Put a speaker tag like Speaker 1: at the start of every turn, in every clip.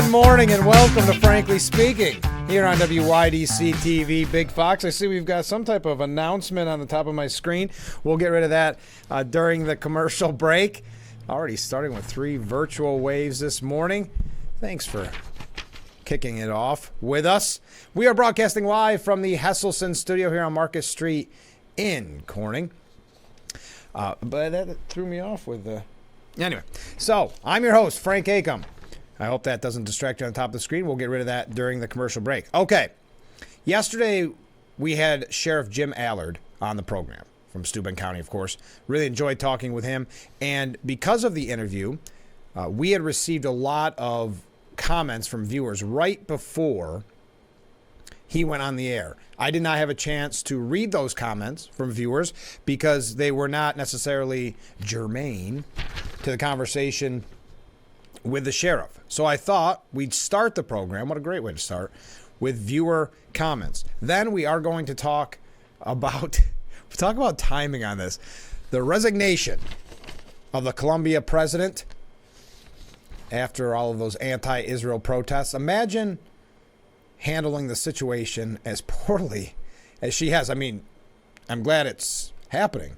Speaker 1: Good morning and welcome to Frankly Speaking here on WYDC TV. Big Fox, I see we've got some type of announcement on the top of my screen. We'll get rid of that during the commercial break. Already starting with 3 virtual waves this morning. Thanks for kicking it off with us. We are broadcasting live from the Hesselson studio here on Market Street in Corning. But that threw me off with the... Anyway, so I'm your host, Frank Acom. I hope that doesn't distract you on the top of the screen. We'll get rid of that during the commercial break. Okay. Yesterday, we had Sheriff Jim Allard on the program from Steuben County, of course. Really enjoyed talking with him. And because of the interview, we had received a lot of comments from viewers right before he went on the air. I did not have a chance to read those comments from viewers because they were not necessarily germane to the conversation with the sheriff. So I thought we'd start the program, what a great way to start, with viewer comments. Then we are going to talk about timing on this. The resignation of the Colombia president after all of those anti-Israel protests. Imagine handling the situation as poorly as she has. I mean, I'm glad it's happening.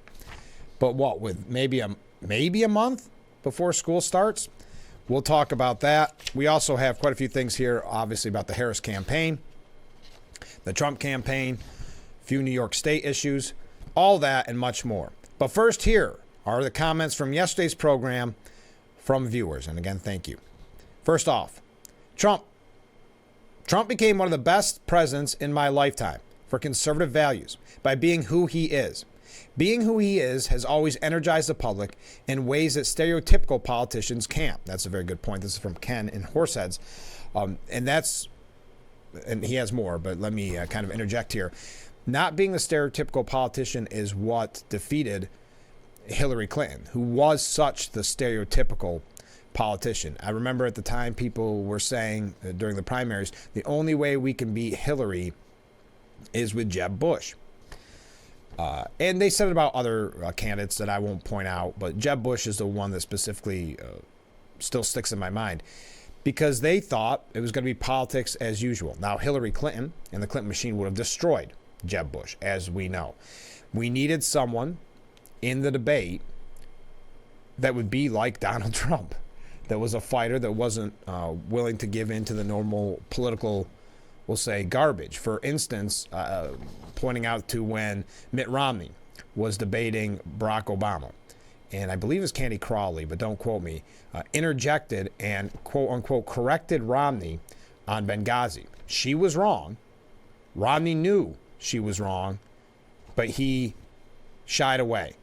Speaker 1: But what, with maybe a month before school starts? We'll talk about that. We also have quite a few things here, obviously, about the Harris campaign, the Trump campaign, a few New York State issues, all that and much more. But first, here are the comments from yesterday's program from viewers. And again, thank you. First off, Trump became one of the best presidents in my lifetime for conservative values by being who he is. Being who he is has always energized the public in ways that stereotypical politicians can't. That's a very good point. This is from Ken in Horseheads. And he has more, but let me kind of interject here. Not being the stereotypical politician is what defeated Hillary Clinton, who was such the stereotypical politician. I remember at the time people were saying during the primaries, the only way we can beat Hillary is with Jeb Bush. And they said it about other candidates that I won't point out, but Jeb Bush is the one that specifically still sticks in my mind because they thought it was going to be politics as usual. Now, Hillary Clinton and the Clinton machine would have destroyed Jeb Bush, as we know. We needed someone in the debate that would be like Donald Trump, that was a fighter, that wasn't willing to give in to the normal political, we'll say, garbage. For instance, pointing out to when Mitt Romney was debating Barack Obama, and I believe it was Candy Crawley, but don't quote me, interjected and quote-unquote corrected Romney on Benghazi. She was wrong. Romney knew she was wrong, but he shied away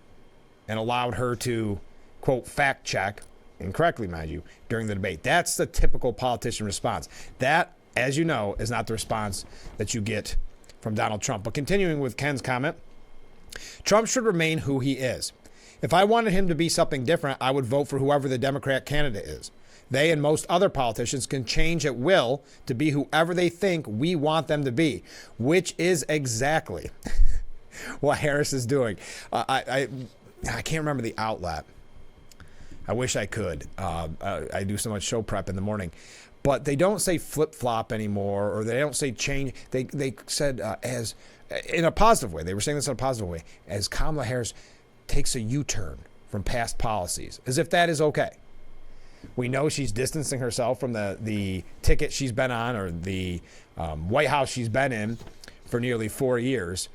Speaker 1: and allowed her to, quote, fact check, incorrectly, mind you, during the debate. That's the typical politician response. That, as you know, is not the response that you get from Donald Trump. But continuing with Ken's comment, Trump should remain who he is. If I wanted him to be something different, I would vote for whoever the Democrat candidate is. They and most other politicians can change at will to be whoever they think we want them to be, which is exactly what Harris is doing. I can't remember the outlet. I wish I could. I do so much show prep in the morning. But they don't say flip-flop anymore, or they don't say change. They said as in a positive way. They were saying this in a positive way. As Kamala Harris takes a U-turn from past policies, as if that is okay. We know she's distancing herself from the ticket she's been on, or the White House she's been in for nearly 4 years,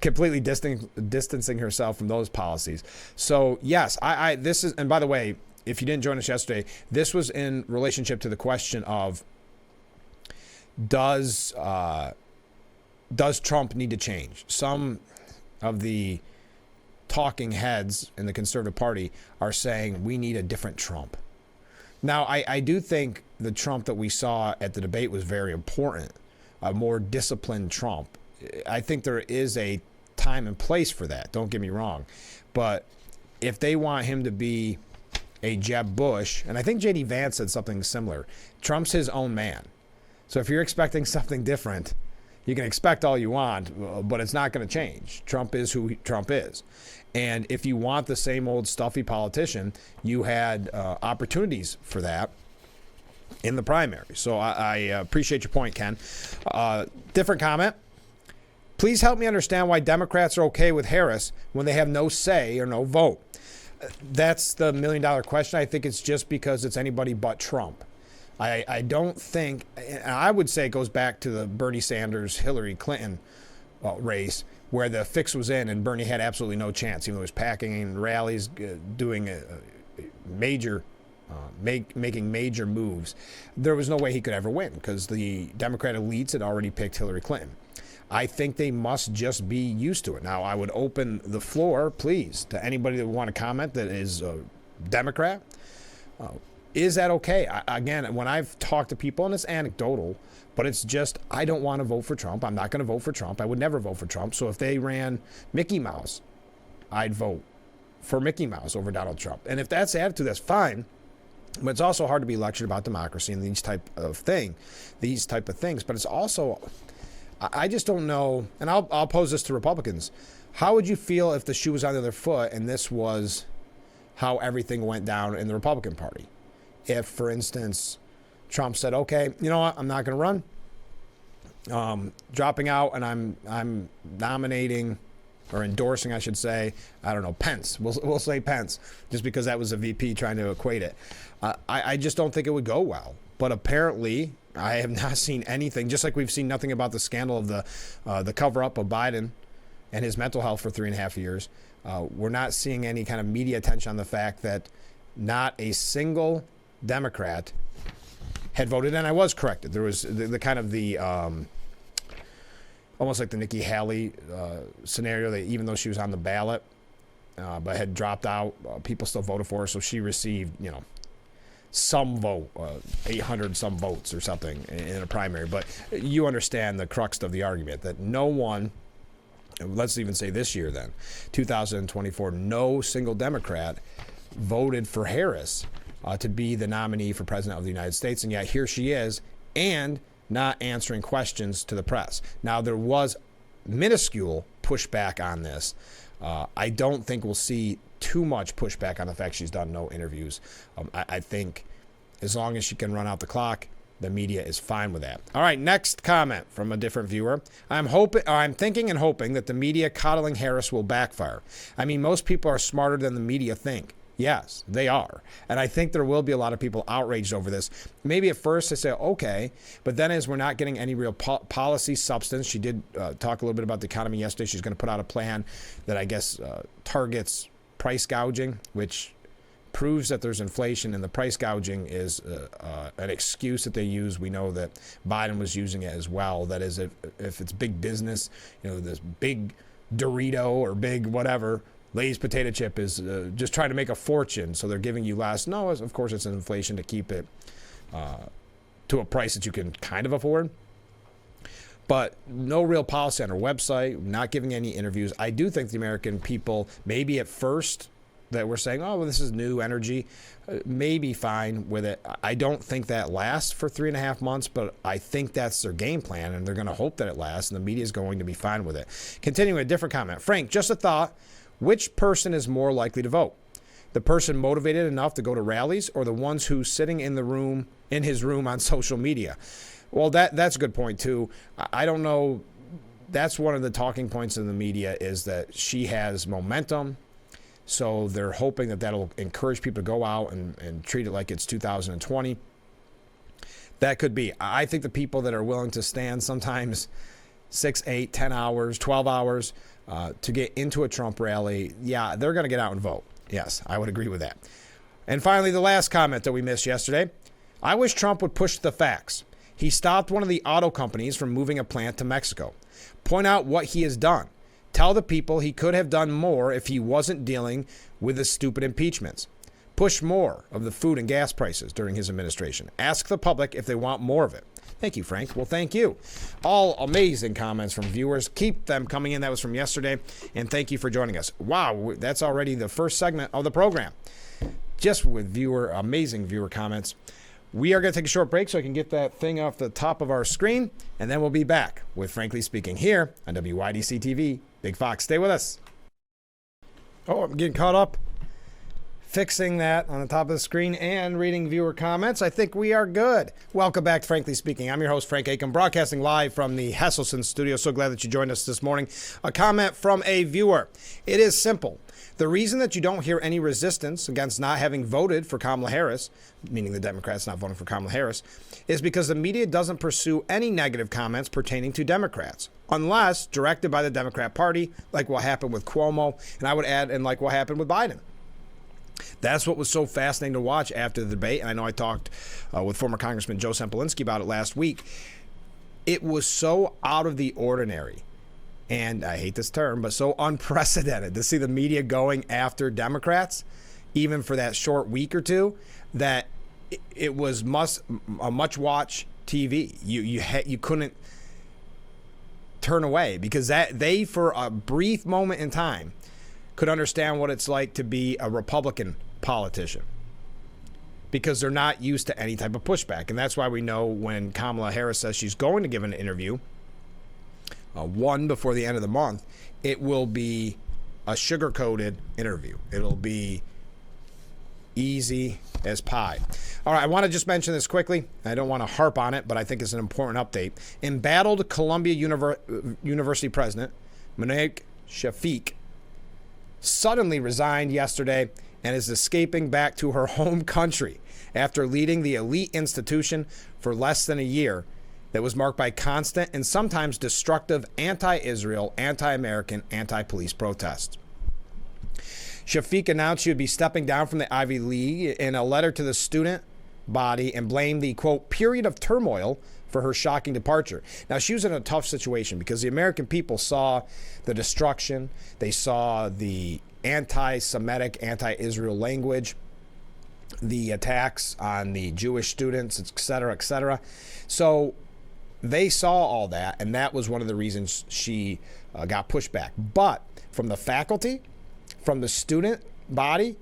Speaker 1: completely distancing herself from those policies. So yes, this is, and by the way, if you didn't join us yesterday, this was in relationship to the question of does Trump need to change? Some of the talking heads in the Conservative Party are saying we need a different Trump. Now, I do think the Trump that we saw at the debate was very important, a more disciplined Trump. I think there is a time and place for that, don't get me wrong. But if they want him to be a Jeb Bush, and I think J.D. Vance said something similar, Trump's his own man. So if you're expecting something different, you can expect all you want, but it's not going to change. Trump is who Trump is. And if you want the same old stuffy politician, you had opportunities for that in the primary. So I appreciate your point, Ken. Different comment. Please help me understand why Democrats are okay with Harris when they have no say or no vote. That's the $1 million question. I think it's just because it's anybody but Trump. I don't think, and I would say it goes back to the Bernie Sanders, Hillary Clinton race, where the fix was in and Bernie had absolutely no chance. Even though he was packing in rallies, doing a major, making major moves, there was no way he could ever win because the Democrat elites had already picked Hillary Clinton. I think they must just be used to it. Now, I would open the floor, please, to anybody that would want to comment that is a Democrat. Is that okay? Again, when I've talked to people, and it's anecdotal, but it's just, I don't want to vote for Trump. I'm not going to vote for Trump. I would never vote for Trump. So if they ran Mickey Mouse, I'd vote for Mickey Mouse over Donald Trump. And if that's the attitude, that's fine. But it's also hard to be lectured about democracy and these type of things. But it's also, I just don't know, and I'll pose this to Republicans. How would you feel if the shoe was on the other foot and this was how everything went down in the Republican Party? If, for instance, Trump said, okay, you know what, I'm not going to run, dropping out, and I'm nominating or endorsing, I should say, I don't know, Pence. We'll say Pence, just because that was a VP trying to equate it. I just don't think it would go well. But apparently, I have not seen anything, just like we've seen nothing about the scandal of the cover-up of Biden and his mental health for 3.5 years. We're not seeing any kind of media attention on the fact that not a single Democrat had voted, and I was corrected. There was the kind of the almost like the Nikki Haley scenario, that even though she was on the ballot but had dropped out, people still voted for her, so she received, some vote, 800 some votes or something in a primary. But you understand the crux of the argument that no one, let's even say this year then, 2024, no single Democrat voted for Harris to be the nominee for president of the United States. And yet here she is, and not answering questions to the press. Now, there was minuscule pushback on this. I don't think we'll see too much pushback on the fact she's done no interviews. I think as long as she can run out the clock, the media is fine with that. All right, next comment from a different viewer. I'm thinking and hoping that the media coddling Harris will backfire. I mean, most people are smarter than the media think. Yes, they are. And I think there will be a lot of people outraged over this. Maybe at first they say, okay, but then as we're not getting any real policy substance, she did talk a little bit about the economy yesterday. She's going to put out a plan that I guess targets price gouging, which proves that there's inflation, and the price gouging is an excuse that they use. We know that Biden was using it as well. That is, if it's big business, this big Dorito or big whatever, Lay's potato chip is just trying to make a fortune, so they're giving you less. No, of course it's inflation to keep it to a price that you can kind of afford. But no real policy on her website, not giving any interviews. I do think the American people, maybe at first, that we're saying, oh, well, this is new energy, may be fine with it. I don't think that lasts for 3.5 months, but I think that's their game plan, and they're going to hope that it lasts, and the media is going to be fine with it. Continuing a different comment. Frank, just a thought. Which person is more likely to vote? The person motivated enough to go to rallies, or the ones who's sitting in his room on social media? Well, that's a good point too. I don't know. That's one of the talking points in the media, is that she has momentum. So they're hoping that that'll encourage people to go out and treat it like it's 2020. That could be. I think the people that are willing to stand sometimes 6, 8, 10 hours, 12 hours to get into a Trump rally, yeah, they're going to get out and vote. Yes, I would agree with that. And finally, the last comment that we missed yesterday. I wish Trump would push the facts. He stopped one of the auto companies from moving a plant to Mexico. Point out what he has done. Tell the people he could have done more if he wasn't dealing with the stupid impeachments. Push more of the food and gas prices during his administration. Ask the public if they want more of it. Thank you, Frank. Well, thank you. All amazing comments from viewers. Keep them coming in. That was from yesterday. And thank you for joining us. Wow, that's already the first segment of the program. Just with amazing viewer comments. We are going to take a short break so I can get that thing off the top of our screen. And then we'll be back with Frankly Speaking here on WYDC TV. Big Fox, stay with us. Oh, I'm getting caught up. fixing that on the top of the screen and reading viewer comments. I think we are good. Welcome back to Frankly Speaking. I'm your host, Frank Aiken, broadcasting live from the Hesselson studio. So glad that you joined us this morning. A comment from a viewer. It is simple. The reason that you don't hear any resistance against not having voted for Kamala Harris, meaning the Democrats not voting for Kamala Harris, is because the media doesn't pursue any negative comments pertaining to Democrats, unless directed by the Democrat Party, like what happened with Cuomo, and I would add, and like what happened with Biden. That's what was so fascinating to watch after the debate, and I know I talked with former Congressman Joe Sempolinski about it last week. It was so out of the ordinary. And I hate this term, but so unprecedented to see the media going after Democrats, even for that short week or two, that it was a much-watch TV. You couldn't turn away because that they, for a brief moment in time, could understand what it's like to be a Republican politician because they're not used to any type of pushback. And that's why we know when Kamala Harris says she's going to give an interview, one before the end of the month, it will be a sugar-coated interview. It'll be easy as pie. All right, I want to just mention this quickly. I don't want to harp on it, but I think it's an important update. Embattled Columbia University president, Monique Shafik, suddenly resigned yesterday and is escaping back to her home country after leading the elite institution for less than a year that was marked by constant and sometimes destructive anti-Israel, anti-American, anti-police protests. Shafik announced she would be stepping down from the Ivy League in a letter to the student body and blamed the, quote, period of turmoil for her shocking departure. Now, she was in a tough situation because the American people saw the destruction. They saw the anti-Semitic, anti-Israel language, the attacks on the Jewish students, et cetera, et cetera. So they saw all that, and that was one of the reasons she got pushed back. But from the faculty, from the student body,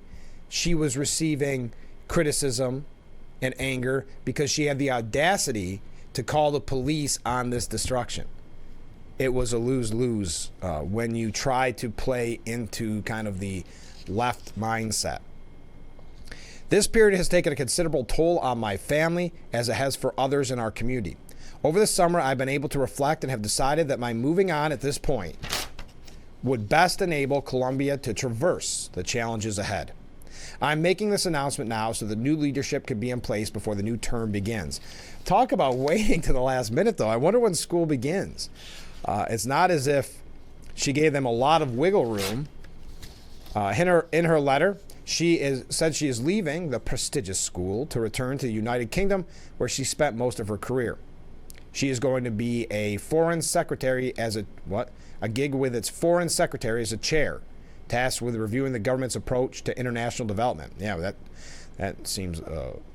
Speaker 1: she was receiving criticism and anger because she had the audacity to call the police on this destruction. It was a lose-lose when you try to play into kind of the left mindset. This period has taken a considerable toll on my family, as it has for others in our community. Over the summer, I've been able to reflect and have decided that my moving on at this point would best enable Columbia to traverse the challenges ahead. I'm making this announcement now so the new leadership can be in place before the new term begins. Talk about waiting to the last minute, though. I wonder when school begins. It's not as if she gave them a lot of wiggle room. In her letter, she said she is leaving the prestigious school to return to the United Kingdom, where she spent most of her career. She is going to be a foreign secretary a gig with its foreign secretary as a chair, tasked with reviewing the government's approach to international development. Yeah, that seems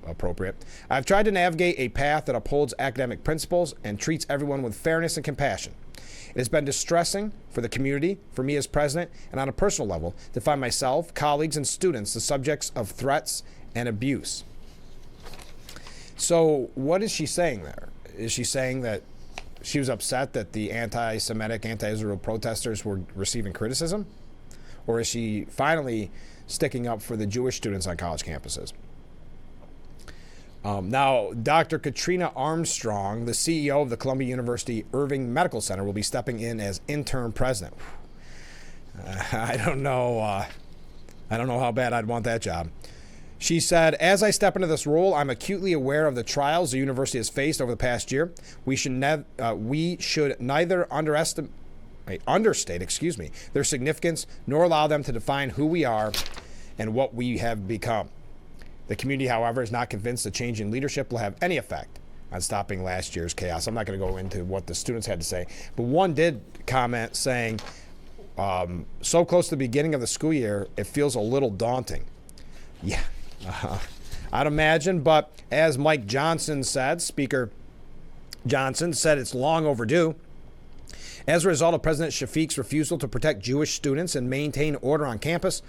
Speaker 1: appropriate. I've tried to navigate a path that upholds academic principles and treats everyone with fairness and compassion. It has been distressing for the community, for me as president, and on a personal level, to find myself, colleagues, and students the subjects of threats and abuse. So what is she saying there? Is she saying that she was upset that the anti-Semitic, anti-Israel protesters were receiving criticism? Or is she finally sticking up for the Jewish students on college campuses? Now, Dr. Katrina Armstrong, the CEO of the Columbia University Irving Medical Center, will be stepping in as interim president. I don't know how bad I'd want that job. She said, as I step into this role, I'm acutely aware of the trials the university has faced over the past year. We should neither understate their significance nor allow them to define who we are and what we have become. The community, however, is not convinced the change in leadership will have any effect on stopping last year's chaos. I'm not going to go into what the students had to say, but one did comment saying, so close to the beginning of the school year, it feels a little daunting. Yeah. I'd imagine, but as Mike Johnson said, Speaker Johnson said it's long overdue. As a result of President Shafik's refusal to protect Jewish students and maintain order on campus,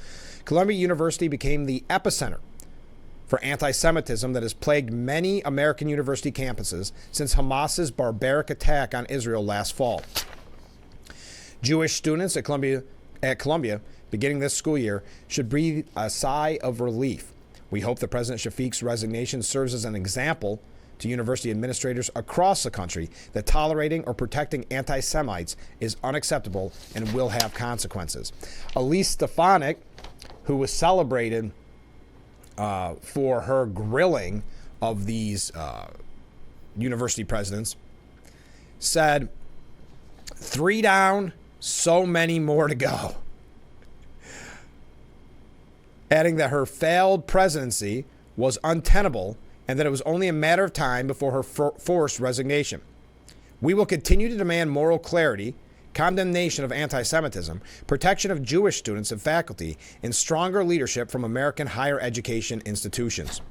Speaker 1: Columbia University became the epicenter for anti-Semitism that has plagued many American university campuses since Hamas's barbaric attack on Israel last fall. Jewish students at Columbia beginning this school year should breathe a sigh of relief. We hope that President Shafiq's resignation serves as an example to university administrators across the country that tolerating or protecting anti-Semites is unacceptable and will have consequences. Elise Stefanik, who was celebrated for her grilling of these university presidents, said, 3 down, so many more to go. Adding that her failed presidency was untenable and that it was only a matter of time before her forced resignation. We will continue to demand moral clarity, condemnation of anti-Semitism, protection of Jewish students and faculty, and stronger leadership from American higher education institutions.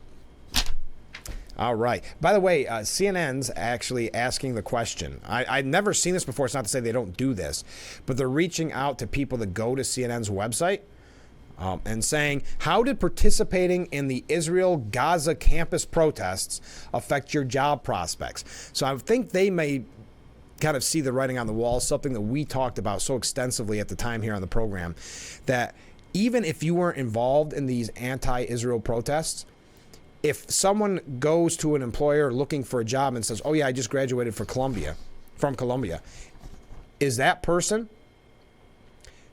Speaker 1: All right. By the way, CNN's actually asking the question. I've never seen this before. It's not to say they don't do this, but they're reaching out to people that go to CNN's website and saying, how did participating in the Israel-Gaza campus protests affect your job prospects? So I think they may kind of see the writing on the wall, something that we talked about so extensively at the time here on the program, that even if you weren't involved in these anti-Israel protests, if someone goes to an employer looking for a job and says, oh yeah, I just graduated from Columbia, is that person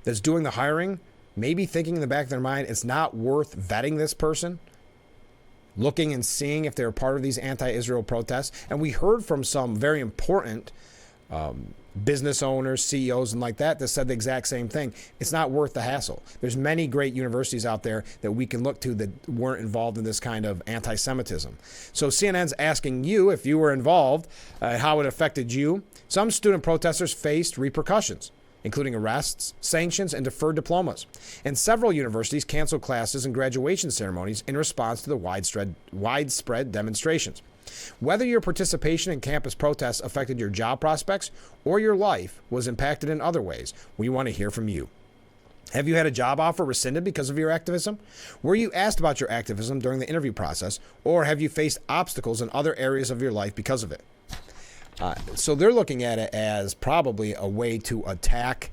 Speaker 1: that's doing the hiring maybe thinking in the back of their mind it's not worth vetting this person, looking and seeing if they're part of these anti-Israel protests? And we heard from some very important business owners, CEOs, and like that said the exact same thing. It's not worth the hassle. There's many great universities out there that we can look to that weren't involved in this kind of anti-Semitism. So CNN's asking you if you were involved, how it affected you. Some student protesters faced repercussions, including arrests, sanctions, and deferred diplomas. And several universities canceled classes and graduation ceremonies in response to the widespread demonstrations. Whether your participation in campus protests affected your job prospects or your life was impacted in other ways, we want to hear from you. Have you had a job offer rescinded because of your activism? Were you asked about your activism during the interview process, or have you faced obstacles in other areas of your life because of it? So they're looking at it as probably a way to attack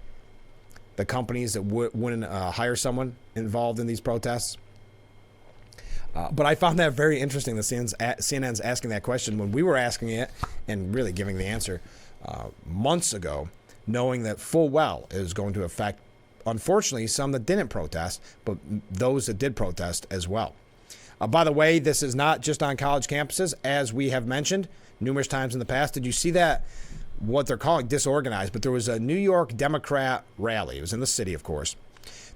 Speaker 1: the companies that wouldn't hire someone involved in these protests. But I found that very interesting that CNN's asking that question when we were asking it and really giving the answer months ago, knowing that full well it was going to affect, unfortunately, some that didn't protest, but those that did protest as well. By the way, this is not just on college campuses, as we have mentioned numerous times in the past. Did you see that? What they're calling disorganized, but there was a New York Democrat rally. It was in the city, of course.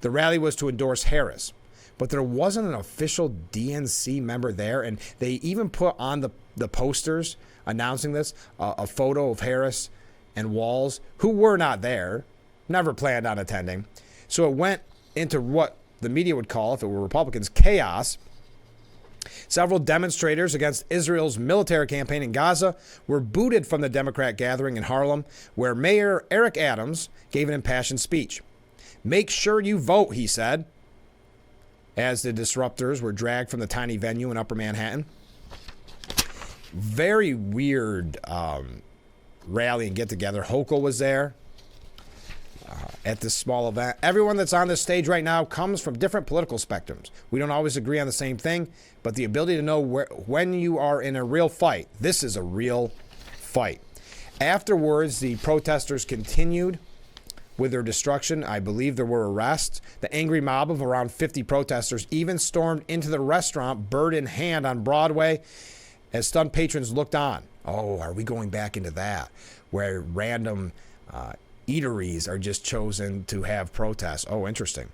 Speaker 1: The rally was to endorse Harris, but there wasn't an official DNC member there, and they even put on the posters announcing this a photo of Harris and Walz, who were not there, never planned on attending. So it went into what the media would call, if it were Republicans, chaos. Several demonstrators against Israel's military campaign in Gaza were booted from the Democrat gathering in Harlem, where Mayor Eric Adams gave an impassioned speech. "Make sure you vote," he said, as the disruptors were dragged from the tiny venue in Upper Manhattan. Very weird rally and get-together. Hochul was there at this small event. Everyone that's on this stage right now comes from different political spectrums. We don't always agree on the same thing, but the ability to know when you are in a real fight, this is a real fight. Afterwards, the protesters continued with their destruction. I believe there were arrests. The angry mob of around 50 protesters even stormed into the restaurant, bird in hand, on Broadway as stunned patrons looked on. Oh, are we going back into that, where random eateries are just chosen to have protests? Oh, interesting.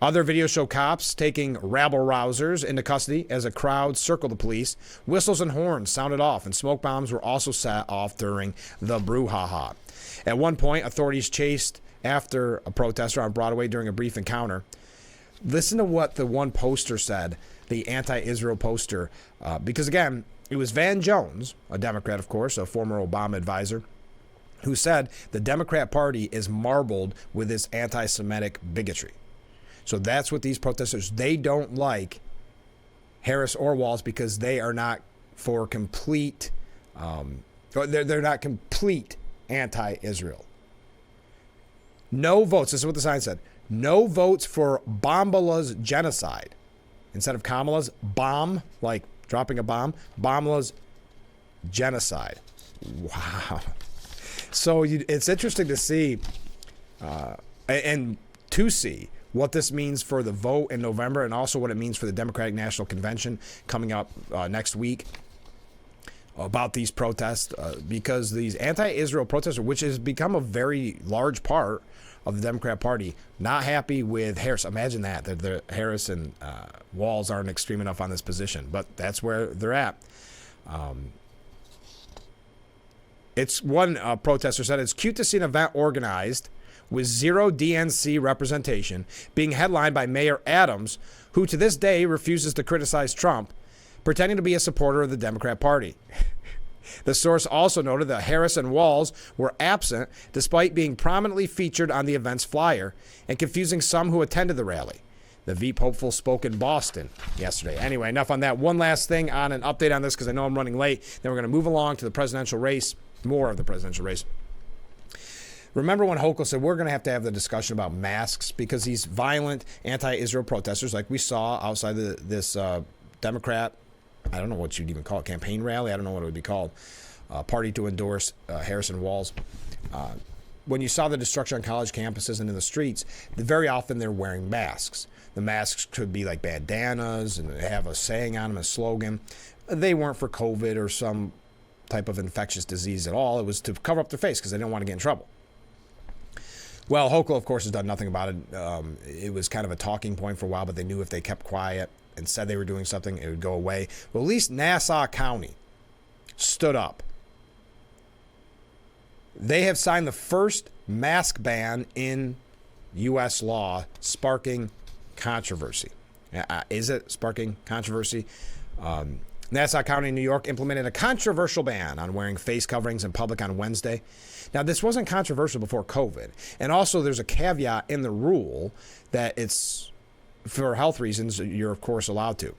Speaker 1: Other videos show cops taking rabble-rousers into custody as a crowd circled the police. Whistles and horns sounded off, and smoke bombs were also set off during the brouhaha. At one point, authorities chased after a protester on Broadway during a brief encounter. Listen to what the one poster said, the anti-Israel poster, because again, it was Van Jones, a Democrat, of course, a former Obama advisor, who said the Democrat Party is marbled with this anti-Semitic bigotry. So that's what these protesters, they don't like Harris or Walz because they are not for complete, they're not complete anti-Israel. No votes, this is what the sign said. No votes for Bombala's genocide. Instead of Kamala's, bomb, like dropping a bomb, Bombala's genocide. Wow. So it's interesting to see and to see what this means for the vote in November, and also what it means for the Democratic National Convention coming up next week about these protests, because these anti-Israel protesters, which has become a very large part of the Democrat Party, not happy with Harris. Imagine that the Harris and Walz aren't extreme enough on this position, but that's where they're at. It's one protester said, it's cute to see an event organized with zero DNC representation being headlined by Mayor Adams, who to this day refuses to criticize Trump, pretending to be a supporter of the Democrat Party. The source also noted that Harris and Walz were absent despite being prominently featured on the event's flyer and confusing some who attended the rally. The Veep hopeful spoke in Boston yesterday. Anyway, enough on that. One last thing on an update on this, because I know I'm running late. Then we're going to move along to the presidential race, more of the presidential race. Remember when Hochul said we're going to have the discussion about masks because these violent anti-Israel protesters, like we saw outside this Democrat, I don't know what you'd even call it, campaign rally, I don't know what it would be called, party to endorse Harris and Walz. When you saw the destruction on college campuses and in the streets, very often they're wearing masks. The masks could be like bandanas and have a saying on them, a slogan. They weren't for COVID or some type of infectious disease at all. It was to cover up their face because they didn't want to get in trouble. Well, Hochul, of course, has done nothing about it. It was kind of a talking point for a while, but they knew if they kept quiet and said they were doing something, it would go away. Well, at least Nassau County stood up. They have signed the first mask ban in U.S. law, sparking controversy. Is it sparking controversy? Nassau County, New York, implemented a controversial ban on wearing face coverings in public on Wednesday. Now, this wasn't controversial before COVID. And also, there's a caveat in the rule that it's, for health reasons, you're, of course, allowed to.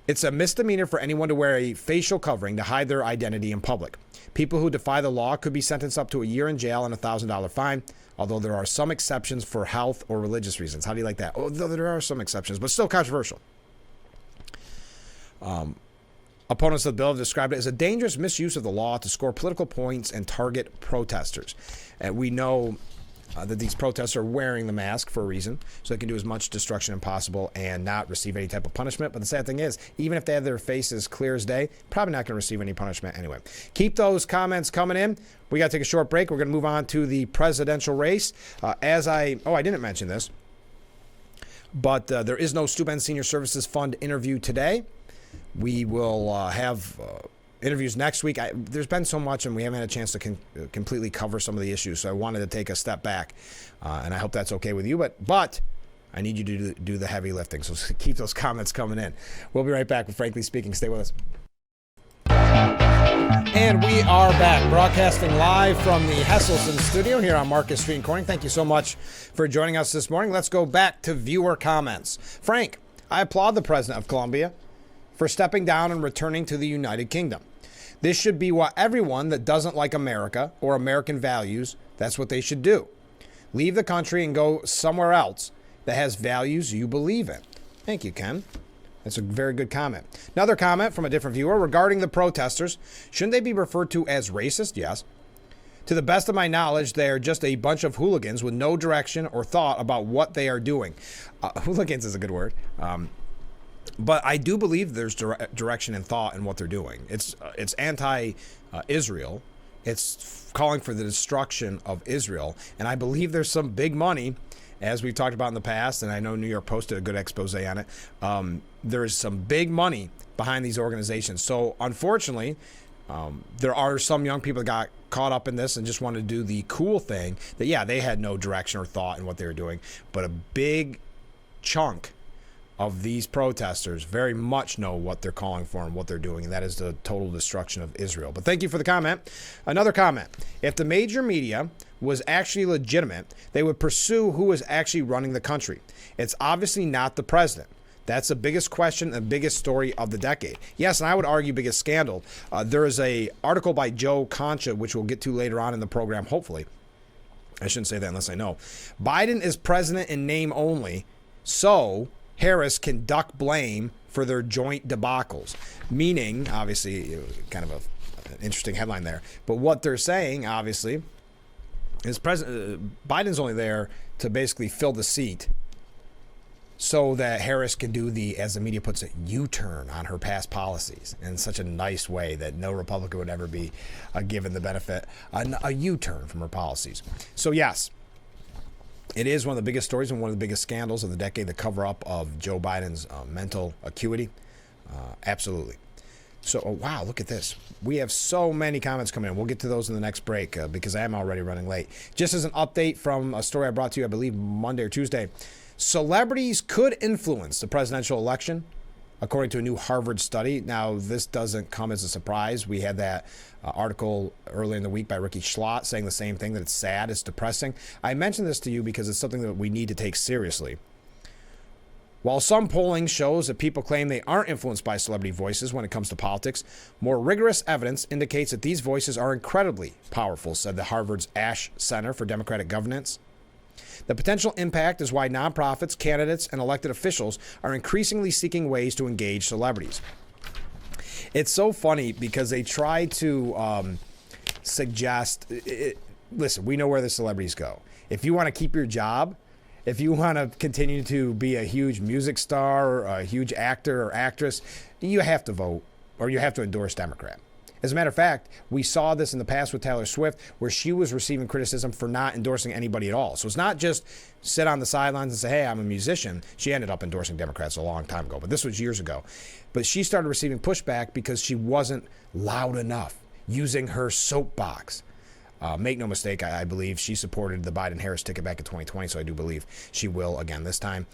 Speaker 1: It's a misdemeanor for anyone to wear a facial covering to hide their identity in public. People who defy the law could be sentenced up to a year in jail and a $1,000 fine, although there are some exceptions for health or religious reasons. How do you like that? Oh, there are some exceptions, but still controversial. Opponents of the bill have described it as a dangerous misuse of the law to score political points and target protesters. And we know that these protesters are wearing the mask for a reason, so they can do as much destruction as possible and not receive any type of punishment. But the sad thing is, even if they have their faces clear as day, probably not going to receive any punishment anyway. Keep those comments coming in. We got to take a short break. We're going to move on to the presidential race. I didn't mention this, but there is no Steuben Senior Services Fund interview today. We will have interviews next week. There's been so much, and we haven't had a chance to completely cover some of the issues, so I wanted to take a step back, and I hope that's okay with you. But I need you to do the heavy lifting, so keep those comments coming in. We'll be right back with Frankly Speaking. Stay with us. And we are back, broadcasting live from the Hesselson studio here on Marcus Street in Corning. Thank you so much for joining us this morning. Let's go back to viewer comments. Frank, I applaud the President of Colombia for stepping down and returning to the United Kingdom. This should be what everyone that doesn't like America or American values, that's what they should do. Leave the country and go somewhere else that has values you believe in. Thank you, Ken. That's a very good comment. Another comment from a different viewer regarding the protesters. Shouldn't they be referred to as racist? Yes. To the best of my knowledge, they are just a bunch of hooligans with no direction or thought about what they are doing. Hooligans is a good word. But I do believe there's direction and thought in what they're doing. It's anti-Israel. It's calling for the destruction of Israel. And I believe there's some big money, as we've talked about in the past, and I know New York Post did a good expose on it. There is some big money behind these organizations. So unfortunately, there are some young people that got caught up in this and just wanted to do the cool thing that, yeah, they had no direction or thought in what they were doing. But a big chunk of these protesters very much know what they're calling for and what they're doing, and that is the total destruction of Israel. But thank you for the comment. Another comment. If the major media was actually legitimate, they would pursue who is actually running the country. It's obviously not the president. That's the biggest question and biggest story of the decade. Yes, and I would argue biggest scandal. There is an article by Joe Concha, which we'll get to later on in the program, hopefully, I shouldn't say that unless I know. Biden is president in name only, so Harris can duck blame for their joint debacles. Meaning, obviously, kind of an interesting headline there. But what they're saying, obviously, is Biden's only there to basically fill the seat so that Harris can do the, as the media puts it, U-turn on her past policies in such a nice way that no Republican would ever be given the benefit, a U-turn from her policies. So yes, it is one of the biggest stories and one of the biggest scandals of the decade, the cover-up of Joe Biden's mental acuity. Absolutely. So, oh, wow, look at this. We have so many comments coming in. We'll get to those in the next break because I am already running late. Just as an update from a story I brought to you, I believe, Monday or Tuesday, celebrities could influence the presidential election, according to a new Harvard study. Now, this doesn't come as a surprise. We had that article earlier in the week by Ricky Schlott saying the same thing, that it's sad, it's depressing. I mentioned this to you because it's something that we need to take seriously. While some polling shows that people claim they aren't influenced by celebrity voices when it comes to politics, more rigorous evidence indicates that these voices are incredibly powerful, said the Harvard's Ash Center for Democratic Governance. The potential impact is why nonprofits, candidates, and elected officials are increasingly seeking ways to engage celebrities. It's so funny because they try to suggest, listen, we know where the celebrities go. If you want to keep your job, if you want to continue to be a huge music star or a huge actor or actress, you have to vote or you have to endorse Democrat. As a matter of fact, we saw this in the past with Taylor Swift, where she was receiving criticism for not endorsing anybody at all. So it's not just sit on the sidelines and say, hey, I'm a musician. She ended up endorsing Democrats a long time ago, but this was years ago. But she started receiving pushback because she wasn't loud enough, using her soapbox. Make no mistake, I believe she supported the Biden-Harris ticket back in 2020, so I do believe she will again this time.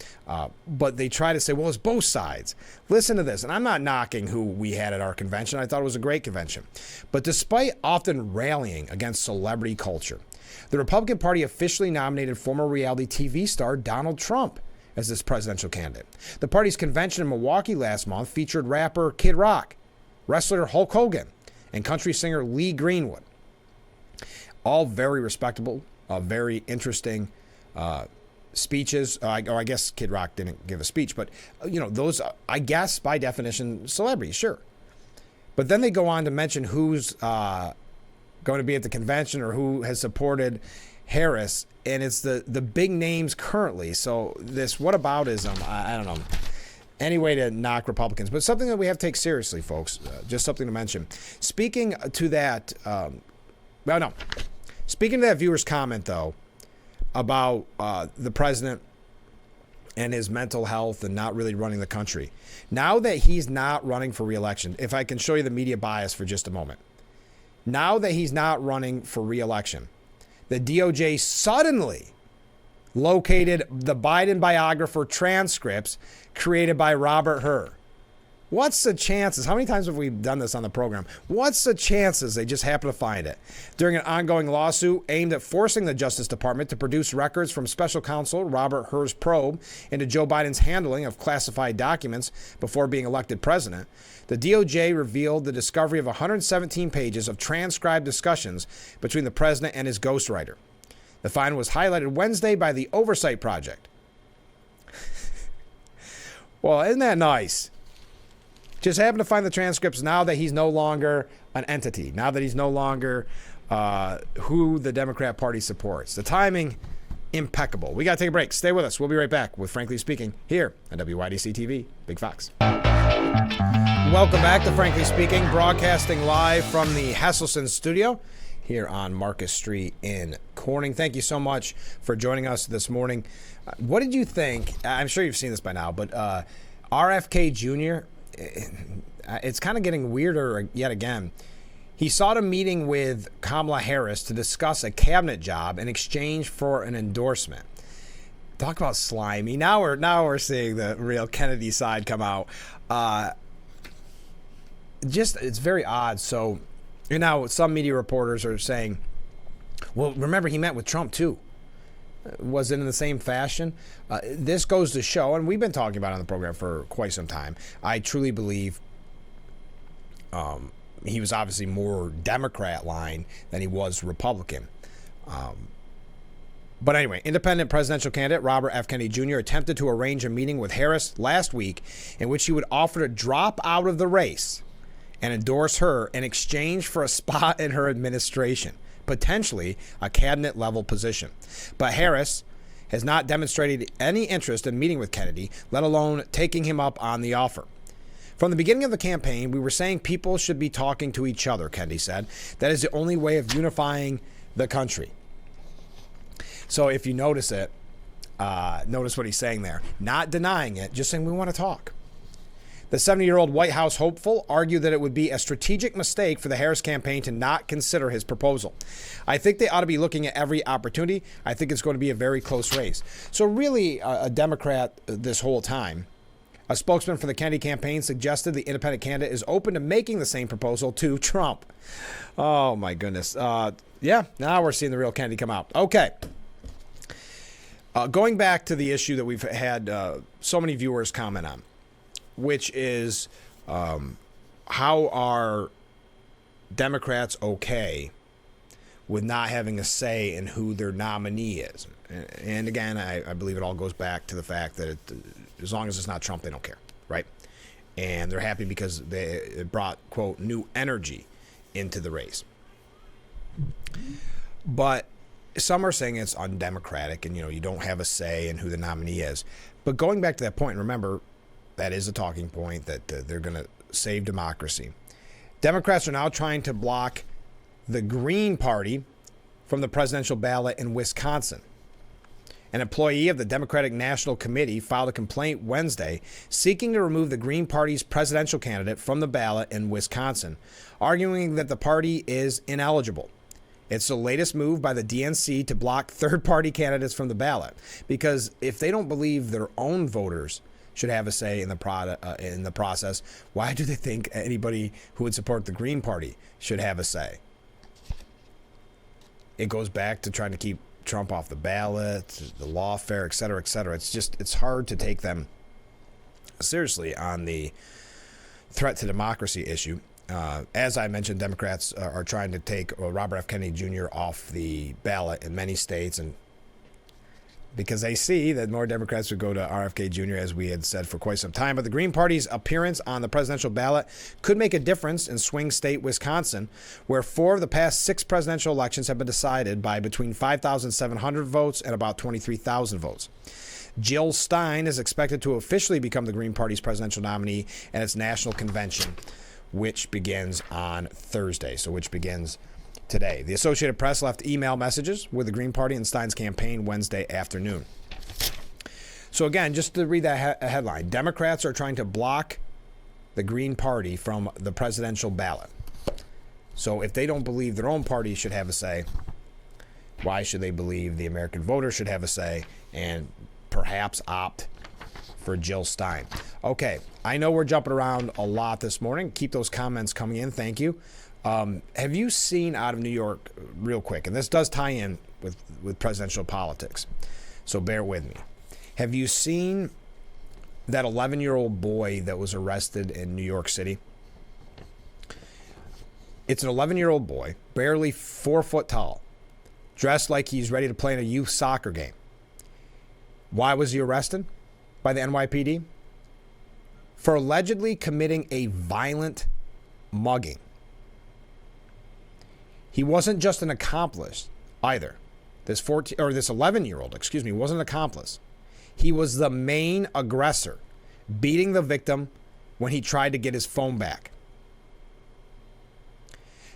Speaker 1: But they try to say, well, it's both sides. Listen to this, and I'm not knocking who we had at our convention. I thought it was a great convention. But despite often rallying against celebrity culture, the Republican Party officially nominated former reality TV star Donald Trump as its presidential candidate. The party's convention in Milwaukee last month featured rapper Kid Rock, wrestler Hulk Hogan, and country singer Lee Greenwood. All very respectable, very interesting speeches. Or I guess Kid Rock didn't give a speech, but those, I guess by definition, celebrities, sure. But then they go on to mention who's going to be at the convention or who has supported Harris, and it's the big names currently. So this whataboutism, I don't know. Any way to knock Republicans, but something that we have to take seriously, folks. Just something to mention. Speaking to that, Speaking to that viewer's comment, though, about the president and his mental health and not really running the country. Now that he's not running for re-election, if I can show you the media bias for just a moment. Now that he's not running for re-election, the DOJ suddenly located the Biden biographer transcripts created by Robert Hur. What's the chances? How many times have we done this on the program? What's the chances they just happen to find it? During an ongoing lawsuit aimed at forcing the Justice Department to produce records from special counsel Robert Hur's probe into Joe Biden's handling of classified documents before being elected president, the DOJ revealed the discovery of 117 pages of transcribed discussions between the president and his ghostwriter. The find was highlighted Wednesday by the Oversight Project. Well, isn't that nice? Just happened to find the transcripts now that he's no longer an entity, now that he's no longer who the Democrat Party supports. The timing, impeccable. We got to take a break. Stay with us. We'll be right back with Frankly Speaking here on WYDC TV. Big Fox. Welcome back to Frankly Speaking, broadcasting live from the Hesselson studio here on Marcus Street in Corning. Thank you so much for joining us this morning. What did you think? I'm sure you've seen this by now, but RFK Jr., it's kind of getting weirder yet again. He sought a meeting with Kamala Harris to discuss a cabinet job in exchange for an endorsement. Talk about slimy. Now we're seeing the real Kennedy side come out. It's very odd. So, now some media reporters are saying, well, remember he met with Trump too. Was it in the same fashion? This goes to show, and we've been talking about it on the program for quite some time, I truly believe he was obviously more Democrat line than he was Republican. But anyway, independent presidential candidate Robert F. Kennedy Jr. attempted to arrange a meeting with Harris last week in which he would offer to drop out of the race and endorse her in exchange for a spot in her administration, potentially a cabinet-level position. But Harris has not demonstrated any interest in meeting with Kennedy, let alone taking him up on the offer. From the beginning of the campaign, we were saying people should be talking to each other, Kennedy said. That is the only way of unifying the country. So if you notice it, notice what he's saying there. Not denying it, just saying we want to talk. The 70-year-old White House hopeful argued that it would be a strategic mistake for the Harris campaign to not consider his proposal. I think they ought to be looking at every opportunity. I think it's going to be a very close race. So really, a Democrat this whole time, a spokesman for the Kennedy campaign suggested the independent candidate is open to making the same proposal to Trump. Oh, my goodness. Yeah, now we're seeing the real Kennedy come out. Okay. Going back to the issue that we've had so many viewers comment on, which is how are Democrats okay with not having a say in who their nominee is? And again, I believe it all goes back to the fact that as long as it's not Trump, they don't care, right? And they're happy because it brought, quote, new energy into the race. But some are saying it's undemocratic and, you don't have a say in who the nominee is. But going back to that point, remember, that is a talking point that they're going to save democracy. Democrats are now trying to block the Green Party from the presidential ballot in Wisconsin. An employee of the Democratic National Committee filed a complaint Wednesday seeking to remove the Green Party's presidential candidate from the ballot in Wisconsin, arguing that the party is ineligible. It's the latest move by the DNC to block third-party candidates from the ballot, because if they don't believe their own voters should have a say in the process, why do they think anybody who would support the Green Party should have a say? It goes back to trying to keep Trump off the ballot, the lawfare, et cetera, et cetera. It's hard to take them seriously on the threat to democracy issue. As I mentioned, Democrats are trying to take Robert F. Kennedy Jr. off the ballot in many states, and because they see that more Democrats would go to RFK Jr., as we had said for quite some time. But the Green Party's appearance on the presidential ballot could make a difference in swing state Wisconsin, where 4 of the past 6 presidential elections have been decided by between 5,700 votes and about 23,000 votes. Jill Stein is expected to officially become the Green Party's presidential nominee at its national convention, which begins on Thursday, which begins today. The Associated Press left email messages with the Green Party and Stein's campaign Wednesday afternoon. So again, just to read that headline, Democrats are trying to block the Green Party from the presidential ballot. So if they don't believe their own party should have a say, why should they believe the American voter should have a say and perhaps opt for Jill Stein? Okay, I know we're jumping around a lot this morning. Keep those comments coming in. Thank you. Have you seen out of New York, real quick, and this does tie in with presidential politics, so bear with me. Have you seen that 11-year-old boy that was arrested in New York City? It's an 11-year-old boy, barely 4 foot tall, dressed like he's ready to play in a youth soccer game. Why was he arrested by the NYPD? For allegedly committing a violent mugging. He wasn't just an accomplice either. This 11-year-old, wasn't an accomplice. He was the main aggressor, beating the victim when he tried to get his phone back.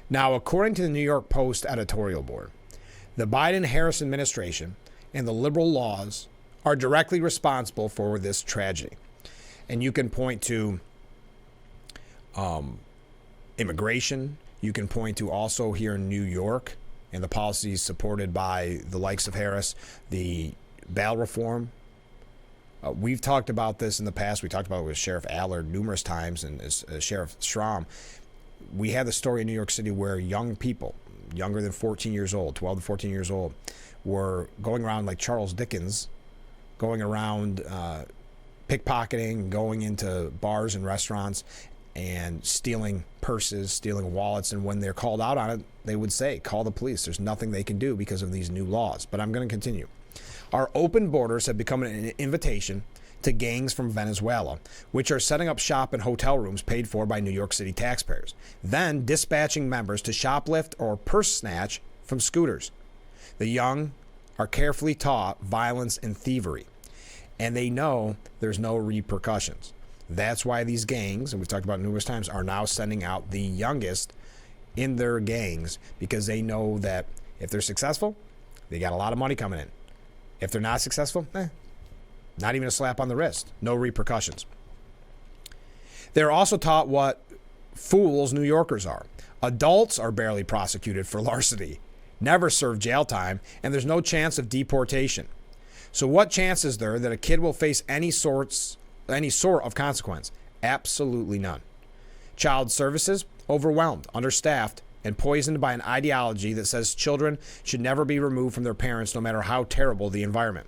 Speaker 1: Now, according to the New York Post editorial board, the Biden-Harris administration and the liberal laws are directly responsible for this tragedy. And you can point to immigration. You can point to also here in New York and the policies supported by the likes of Harris, the bail reform. We've talked about this in the past. We talked about it with Sheriff Allard numerous times and Sheriff Strom. We had the story in New York City where young people, younger than 14 years old, 12 to 14 years old, were going around like Charles Dickens, going around pickpocketing, going into bars and restaurants, and stealing purses, stealing wallets. And when they're called out on it, they would say, call the police. There's nothing they can do because of these new laws. But I'm going to continue. Our open borders have become an invitation to gangs from Venezuela, which are setting up shop in hotel rooms paid for by New York City taxpayers, then dispatching members to shoplift or purse snatch from scooters. The young are carefully taught violence and thievery, and they know there's no repercussions. That's why these gangs, and we've talked about it numerous times, are now sending out the youngest in their gangs because they know that if they're successful, they got a lot of money coming in. If they're not successful, not even a slap on the wrist. No repercussions. They're also taught what fools New Yorkers are. Adults are barely prosecuted for larceny, never serve jail time, and there's no chance of deportation. So what chance is there that a kid will face any sort of consequence? Absolutely none. Child services, overwhelmed, understaffed, and poisoned by an ideology that says children should never be removed from their parents no matter how terrible the environment.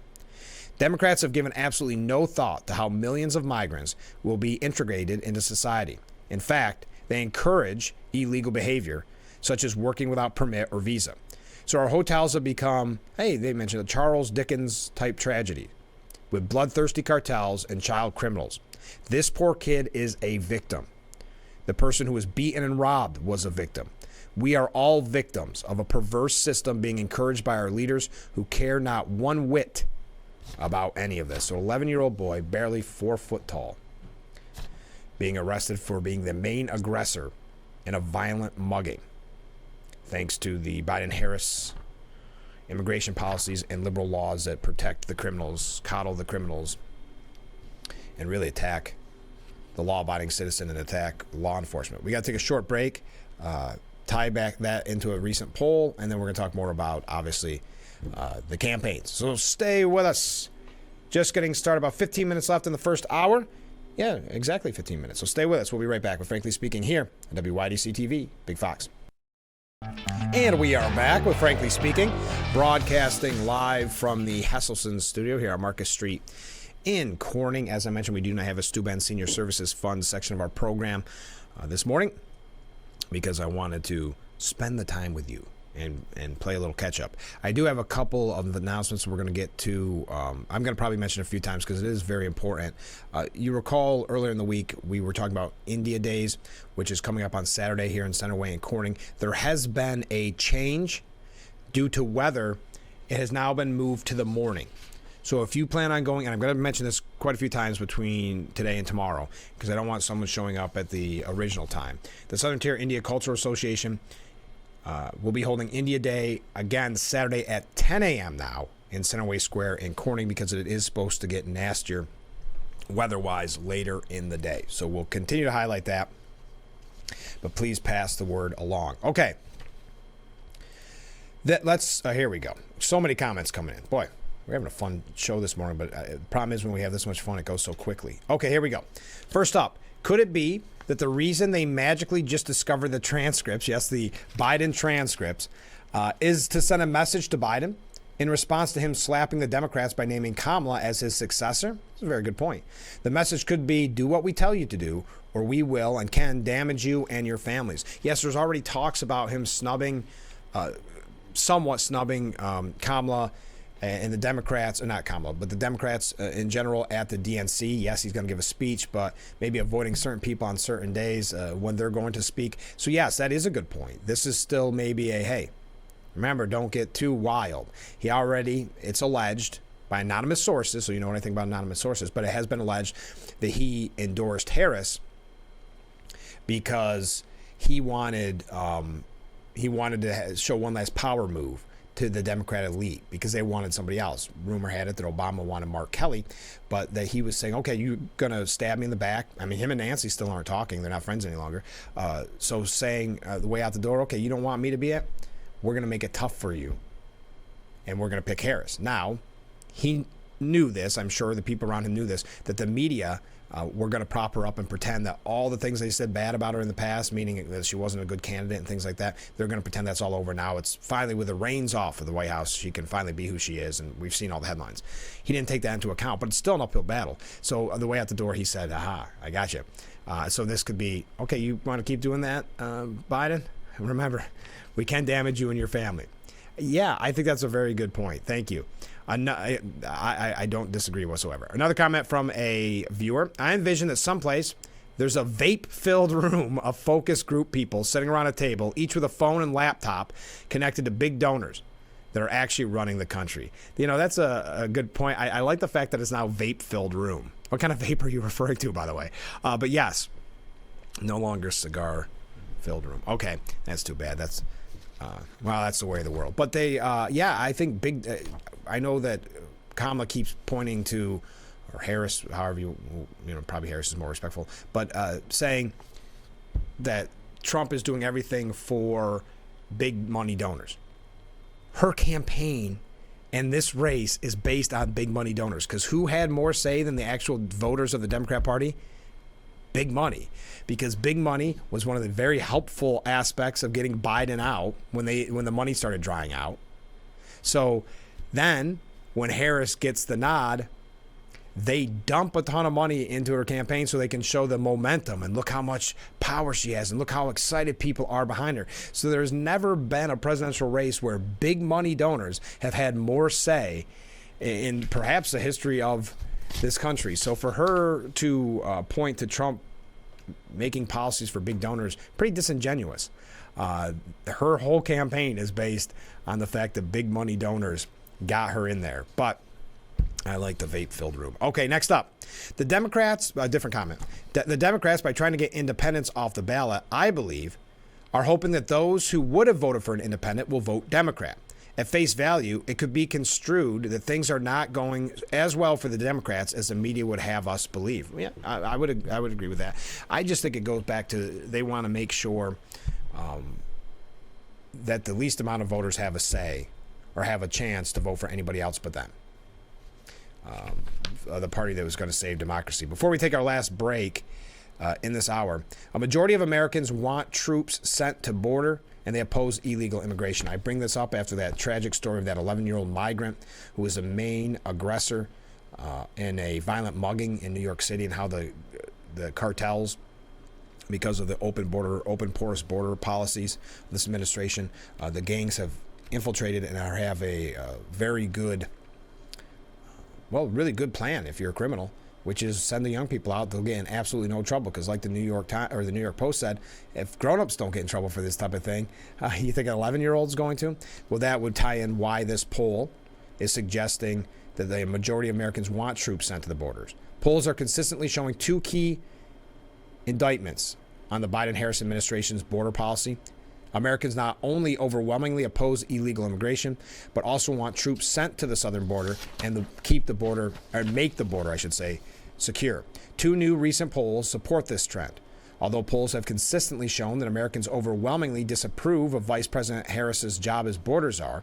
Speaker 1: Democrats have given absolutely no thought to how millions of migrants will be integrated into society. In fact, they encourage illegal behavior, such as working without permit or visa. So our hotels have become, they mentioned a Charles Dickens type tragedy with bloodthirsty cartels and child criminals. This poor kid is a victim. The person who was beaten and robbed was a victim. We are all victims of a perverse system being encouraged by our leaders who care not one whit about any of this. So 11-year-old boy, barely 4 foot tall, being arrested for being the main aggressor in a violent mugging, thanks to the Biden-Harris immigration policies and liberal laws that protect the criminals, coddle the criminals, and really attack the law-abiding citizen and attack law enforcement. We got to take a short break, tie back that into a recent poll, and then we're going to talk more about, obviously, the campaigns. So stay with us. Just getting started. About 15 minutes left in the first hour. Yeah, exactly 15 minutes. So stay with us. We'll be right back with Frankly Speaking here on WYDC TV, Big Fox. And we are back with Frankly Speaking, broadcasting live from the Hesselson studio here on Marcus Street in Corning. As I mentioned, we do not have a Steuben Senior Services Fund section of our program this morning because I wanted to spend the time with you and play a little catch up. I do have a couple of announcements we're going to get to. I'm going to probably mention a few times because it is very important. You recall earlier in the week we were talking about India Days, which is coming up on Saturday here in Centerway in Corning. There has been a change due to weather. It has now been moved to the morning. So if you plan on going, and I'm going to mention this quite a few times between today and tomorrow because I don't want someone showing up at the original time. The Southern Tier India Cultural Association we'll be holding India Day again Saturday at 10 a.m. now in Centerway Square in Corning because it is supposed to get nastier weather-wise later in the day. So we'll continue to highlight that, but please pass the word along. Okay. Here we go. So many comments coming in. Boy, we're having a fun show this morning, but the problem is when we have this much fun, it goes so quickly. Okay, here we go. First up, could it be that the reason they magically just discovered the transcripts, yes, the Biden transcripts, is to send a message to Biden in response to him slapping the Democrats by naming Kamala as his successor? That's a very good point. The message could be, do what we tell you to do, or we will and can damage you and your families. Yes, there's already talks about him somewhat snubbing Kamala and the Democrats, or not Kamala, but the Democrats in general at the DNC. Yes, he's going to give a speech, but maybe avoiding certain people on certain days when they're going to speak. So yes, that is a good point. This is still maybe hey, remember, don't get too wild. It's alleged by anonymous sources, so you know anything about anonymous sources, but it has been alleged that he endorsed Harris because he wanted to show one last power move to the Democrat elite because they wanted somebody else. Rumor had it that Obama wanted Mark Kelly, but that he was saying, okay, you going to stab me in the back? I mean, him and Nancy still aren't talking. They're not friends any longer. So saying the way out the door, okay, you don't want me to be it? We're going to make it tough for you, and we're going to pick Harris. Now, he knew this. I'm sure the people around him knew this, that the media we're going to prop her up and pretend that all the things they said bad about her in the past, meaning that she wasn't a good candidate and things like that, they're going to pretend that's all over now. It's finally, with the reins off of the White House, she can finally be who she is, and we've seen all the headlines. He didn't take that into account, but it's still an uphill battle. So on the way out the door, he said, aha, I got you. So this could be, okay, you want to keep doing that, Biden? Remember, we can damage you and your family. Yeah, I think that's a very good point. Thank you. I don't disagree whatsoever. Another comment from a viewer. I envision that someplace there's a vape-filled room of focus group people sitting around a table, each with a phone and laptop connected to big donors that are actually running the country. You know, that's a good point. I like the fact that it's now vape-filled room. What kind of vape are you referring to, by the way? But yes, no longer cigar-filled room. Okay, that's too bad. That's that's the way of the world. But they, I think I know that Kamala keeps pointing to, or Harris, however probably Harris is more respectful, but saying that Trump is doing everything for big money donors. Her campaign and this race is based on big money donors, because who had more say than the actual voters of the Democrat Party? Big money, because big money was one of the very helpful aspects of getting Biden out when the money started drying out. So then when Harris gets the nod, they dump a ton of money into her campaign so they can show the momentum and look how much power she has and look how excited people are behind her. So there's never been a presidential race where big money donors have had more say in perhaps the history of this country. So for her to point to Trump making policies for big donors, pretty disingenuous. Her whole campaign is based on the fact that big money donors got her in there. But I like the vape-filled room. Okay, next up. The Democrats, a different comment. The Democrats, by trying to get independents off the ballot, I believe, are hoping that those who would have voted for an independent will vote Democrat. At face value, it could be construed that things are not going as well for the Democrats as the media would have us believe. Yeah, I would agree with that. I just think it goes back to they want to make sure that the least amount of voters have a say or have a chance to vote for anybody else but them. The party that was going to save democracy. Before we take our last break in this hour, a majority of Americans want troops sent to border, and they oppose illegal immigration. I bring this up after that tragic story of that 11-year-old migrant who was a main aggressor in a violent mugging in New York City, and how the cartels, because of the open porous border policies of this administration, the gangs have infiltrated and have a very good, really good plan if you're a criminal, which is send the young people out. They'll get in absolutely no trouble, because like the New York Times or the New York Post said, if grown-ups don't get in trouble for this type of thing, you think an 11-year-old's going to? Well, that would tie in why this poll is suggesting that the majority of Americans want troops sent to the borders. Polls are consistently showing two key indictments on the Biden-Harris administration's border policy. Americans not only overwhelmingly oppose illegal immigration, but also want troops sent to the southern border and keep the border, or make the border, I should say, secure. Two new recent polls support this trend. Although polls have consistently shown that Americans overwhelmingly disapprove of Vice President Harris's job as border czar,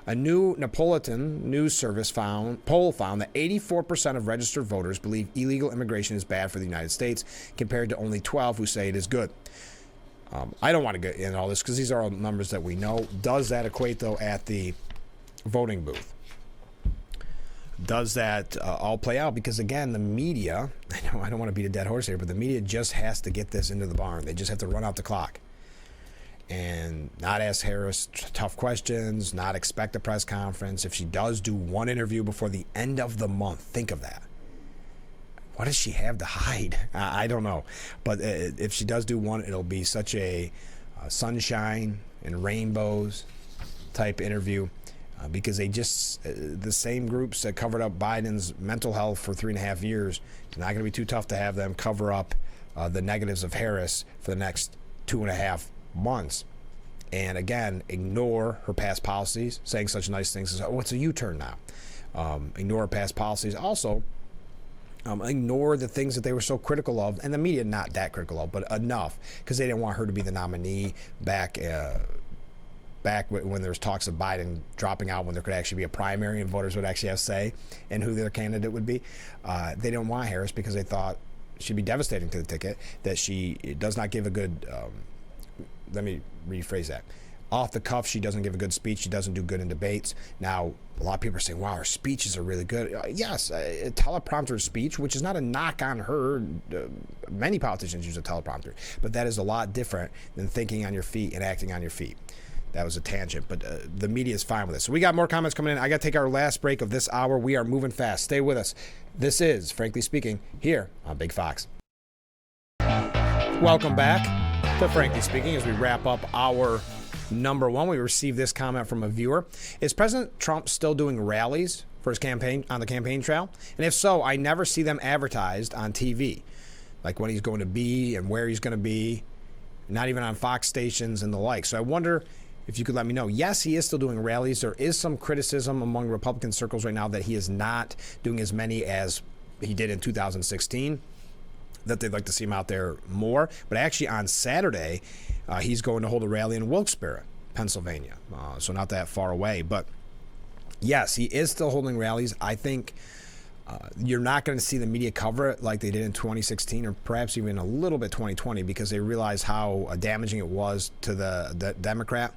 Speaker 1: a new Napolitan news service poll found that 84% of registered voters believe illegal immigration is bad for the United States, compared to only 12% who say it is good. I don't want to get into all this because these are all numbers that we know. Does that equate, though, at the voting booth? Does that all play out? Because, again, the media, I don't want to beat a dead horse here, but the media just has to get this into the barn. They just have to run out the clock and not ask Harris tough questions, not expect a press conference. If she does do one interview before the end of the month, think of that. What does she have to hide? I don't know. But if she does do one, it'll be such a sunshine and rainbows type interview, because they just, the same groups that covered up Biden's mental health for 3.5 years, it's not going to be too tough to have them cover up the negatives of Harris for the next 2.5 months. And again, ignore her past policies, saying such nice things as, oh, it's a U-turn now. Ignore her past policies. Also, ignore the things that they were so critical of, and the media not that critical of, but enough, because they didn't want her to be the nominee back when there was talks of Biden dropping out, when there could actually be a primary and voters would actually have say in who their candidate would be. They didn't want Harris because they thought she'd be devastating to the ticket, that she does not give a good, let me rephrase that. Off the cuff, she doesn't give a good speech. She doesn't do good in debates. Now, a lot of people are saying, wow, her speeches are really good. Yes, a teleprompter speech, which is not a knock on her. Many politicians use a teleprompter, but that is a lot different than thinking on your feet and acting on your feet. That was a tangent, but the media is fine with it. So we got more comments coming in. I got to take our last break of this hour. We are moving fast. Stay with us. This is, Frankly Speaking, here on Big Fox. Welcome back to Frankly Speaking as we wrap up our number one. We received this comment from a viewer. Is President Trump still doing rallies for his campaign on the campaign trail? And if so, I never see them advertised on TV, like when he's going to be and where he's going to be, not even on Fox stations and the like. So I wonder if you could let me know. Yes, he is still doing rallies. There is some criticism among Republican circles right now that he is not doing as many as he did in 2016, that they'd like to see him out there more. But actually on Saturday, he's going to hold a rally in Wilkes-Barre, Pennsylvania. So not that far away. But yes, he is still holding rallies. I think you're not going to see the media cover it like they did in 2016 or perhaps even a little bit 2020 because they realize how damaging it was to the Democrat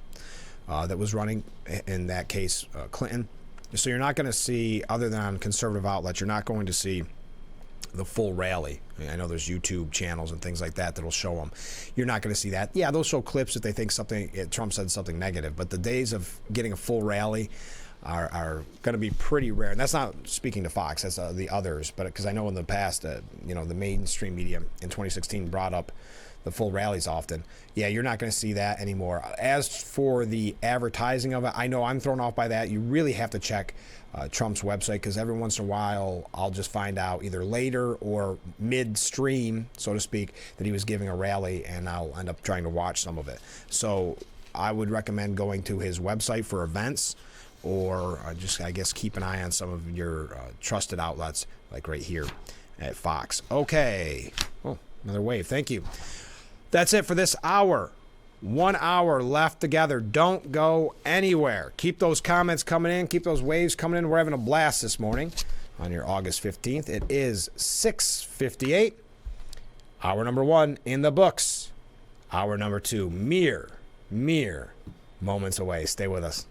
Speaker 1: that was running, in that case, Clinton. So you're not going to see, other than on conservative outlets, you're not going to see the full rally. I know there's YouTube channels and things like that that'll show them. You're not going to see that. Yeah, they'll show clips if they think Trump said something negative, but the days of getting a full rally are going to be pretty rare. And that's not speaking to Fox, that's the others, but because I know in the past, the mainstream media in 2016 brought up the full rallies often. Yeah, you're not going to see that anymore. As for the advertising of it, I know I'm thrown off by that. You really have to check Trump's website, because every once in a while I'll just find out either later or midstream, so to speak, that he was giving a rally, and I'll end up trying to watch some of it. So I would recommend going to his website for events, or just, I guess, keep an eye on some of your trusted outlets, like right here at Fox. Okay. Oh, another wave. Thank you. That's it for this hour. 1 hour left together. Don't go anywhere. Keep those comments coming in. Keep those waves coming in. We're having a blast this morning on your August 15th. It is 6:58. Hour number one in the books. Hour number two, mere moments away. Stay with us.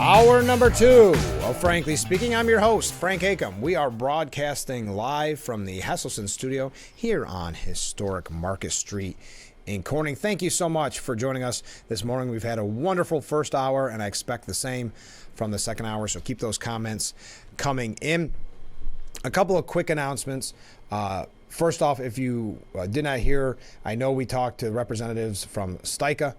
Speaker 1: Hour number two of Frankly Speaking. I'm your host, Frank Acom. We are broadcasting live from the Hesselson studio here on historic Market Street in Corning. Thank you so much for joining us this morning. We've had a wonderful first hour, and I expect the same from the second hour, so keep those comments coming in. A couple of quick announcements. First off, if you did not hear, I know we talked to representatives from STICA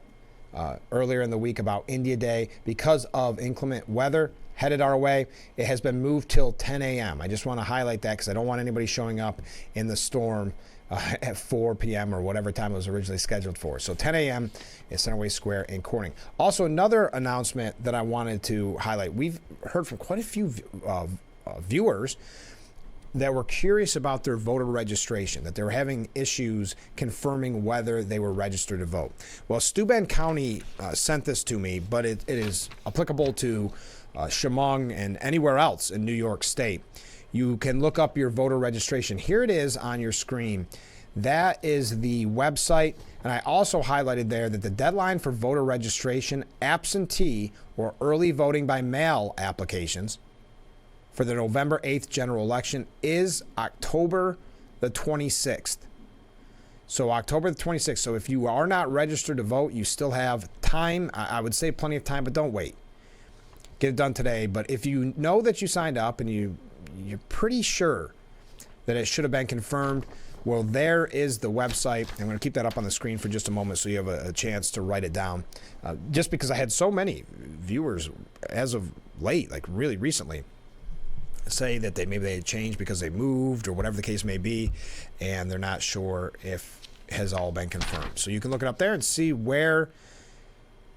Speaker 1: earlier in the week about India Day. Because of inclement weather headed our way, it has been moved till 10 a.m. I just want to highlight that because I don't want anybody showing up in the storm at 4 p.m. or whatever time it was originally scheduled for. So 10 a.m. at Centerway Square in Corning. Also, another announcement that I wanted to highlight. We've heard from quite a few viewers that were curious about their voter registration, that they were having issues confirming whether they were registered to vote. Well, Steuben County sent this to me, but it is applicable to Chemung and anywhere else in New York State. You can look up your voter registration. Here it is on your screen. That is the website. And I also highlighted there that the deadline for voter registration, absentee or early voting by mail applications for the November 8th general election is October the 26th. So October the 26th. So if you are not registered to vote, you still have time. I would say plenty of time, but don't wait. Get it done today. But if you know that you signed up and you're pretty sure that it should have been confirmed, well, there is the website. I'm going to keep that up on the screen for just a moment so you have a chance to write it down. Just because I had so many viewers as of late, like really recently, say that maybe they had changed because they moved or whatever the case may be, and they're not sure if it has all been confirmed. So you can look it up there and see where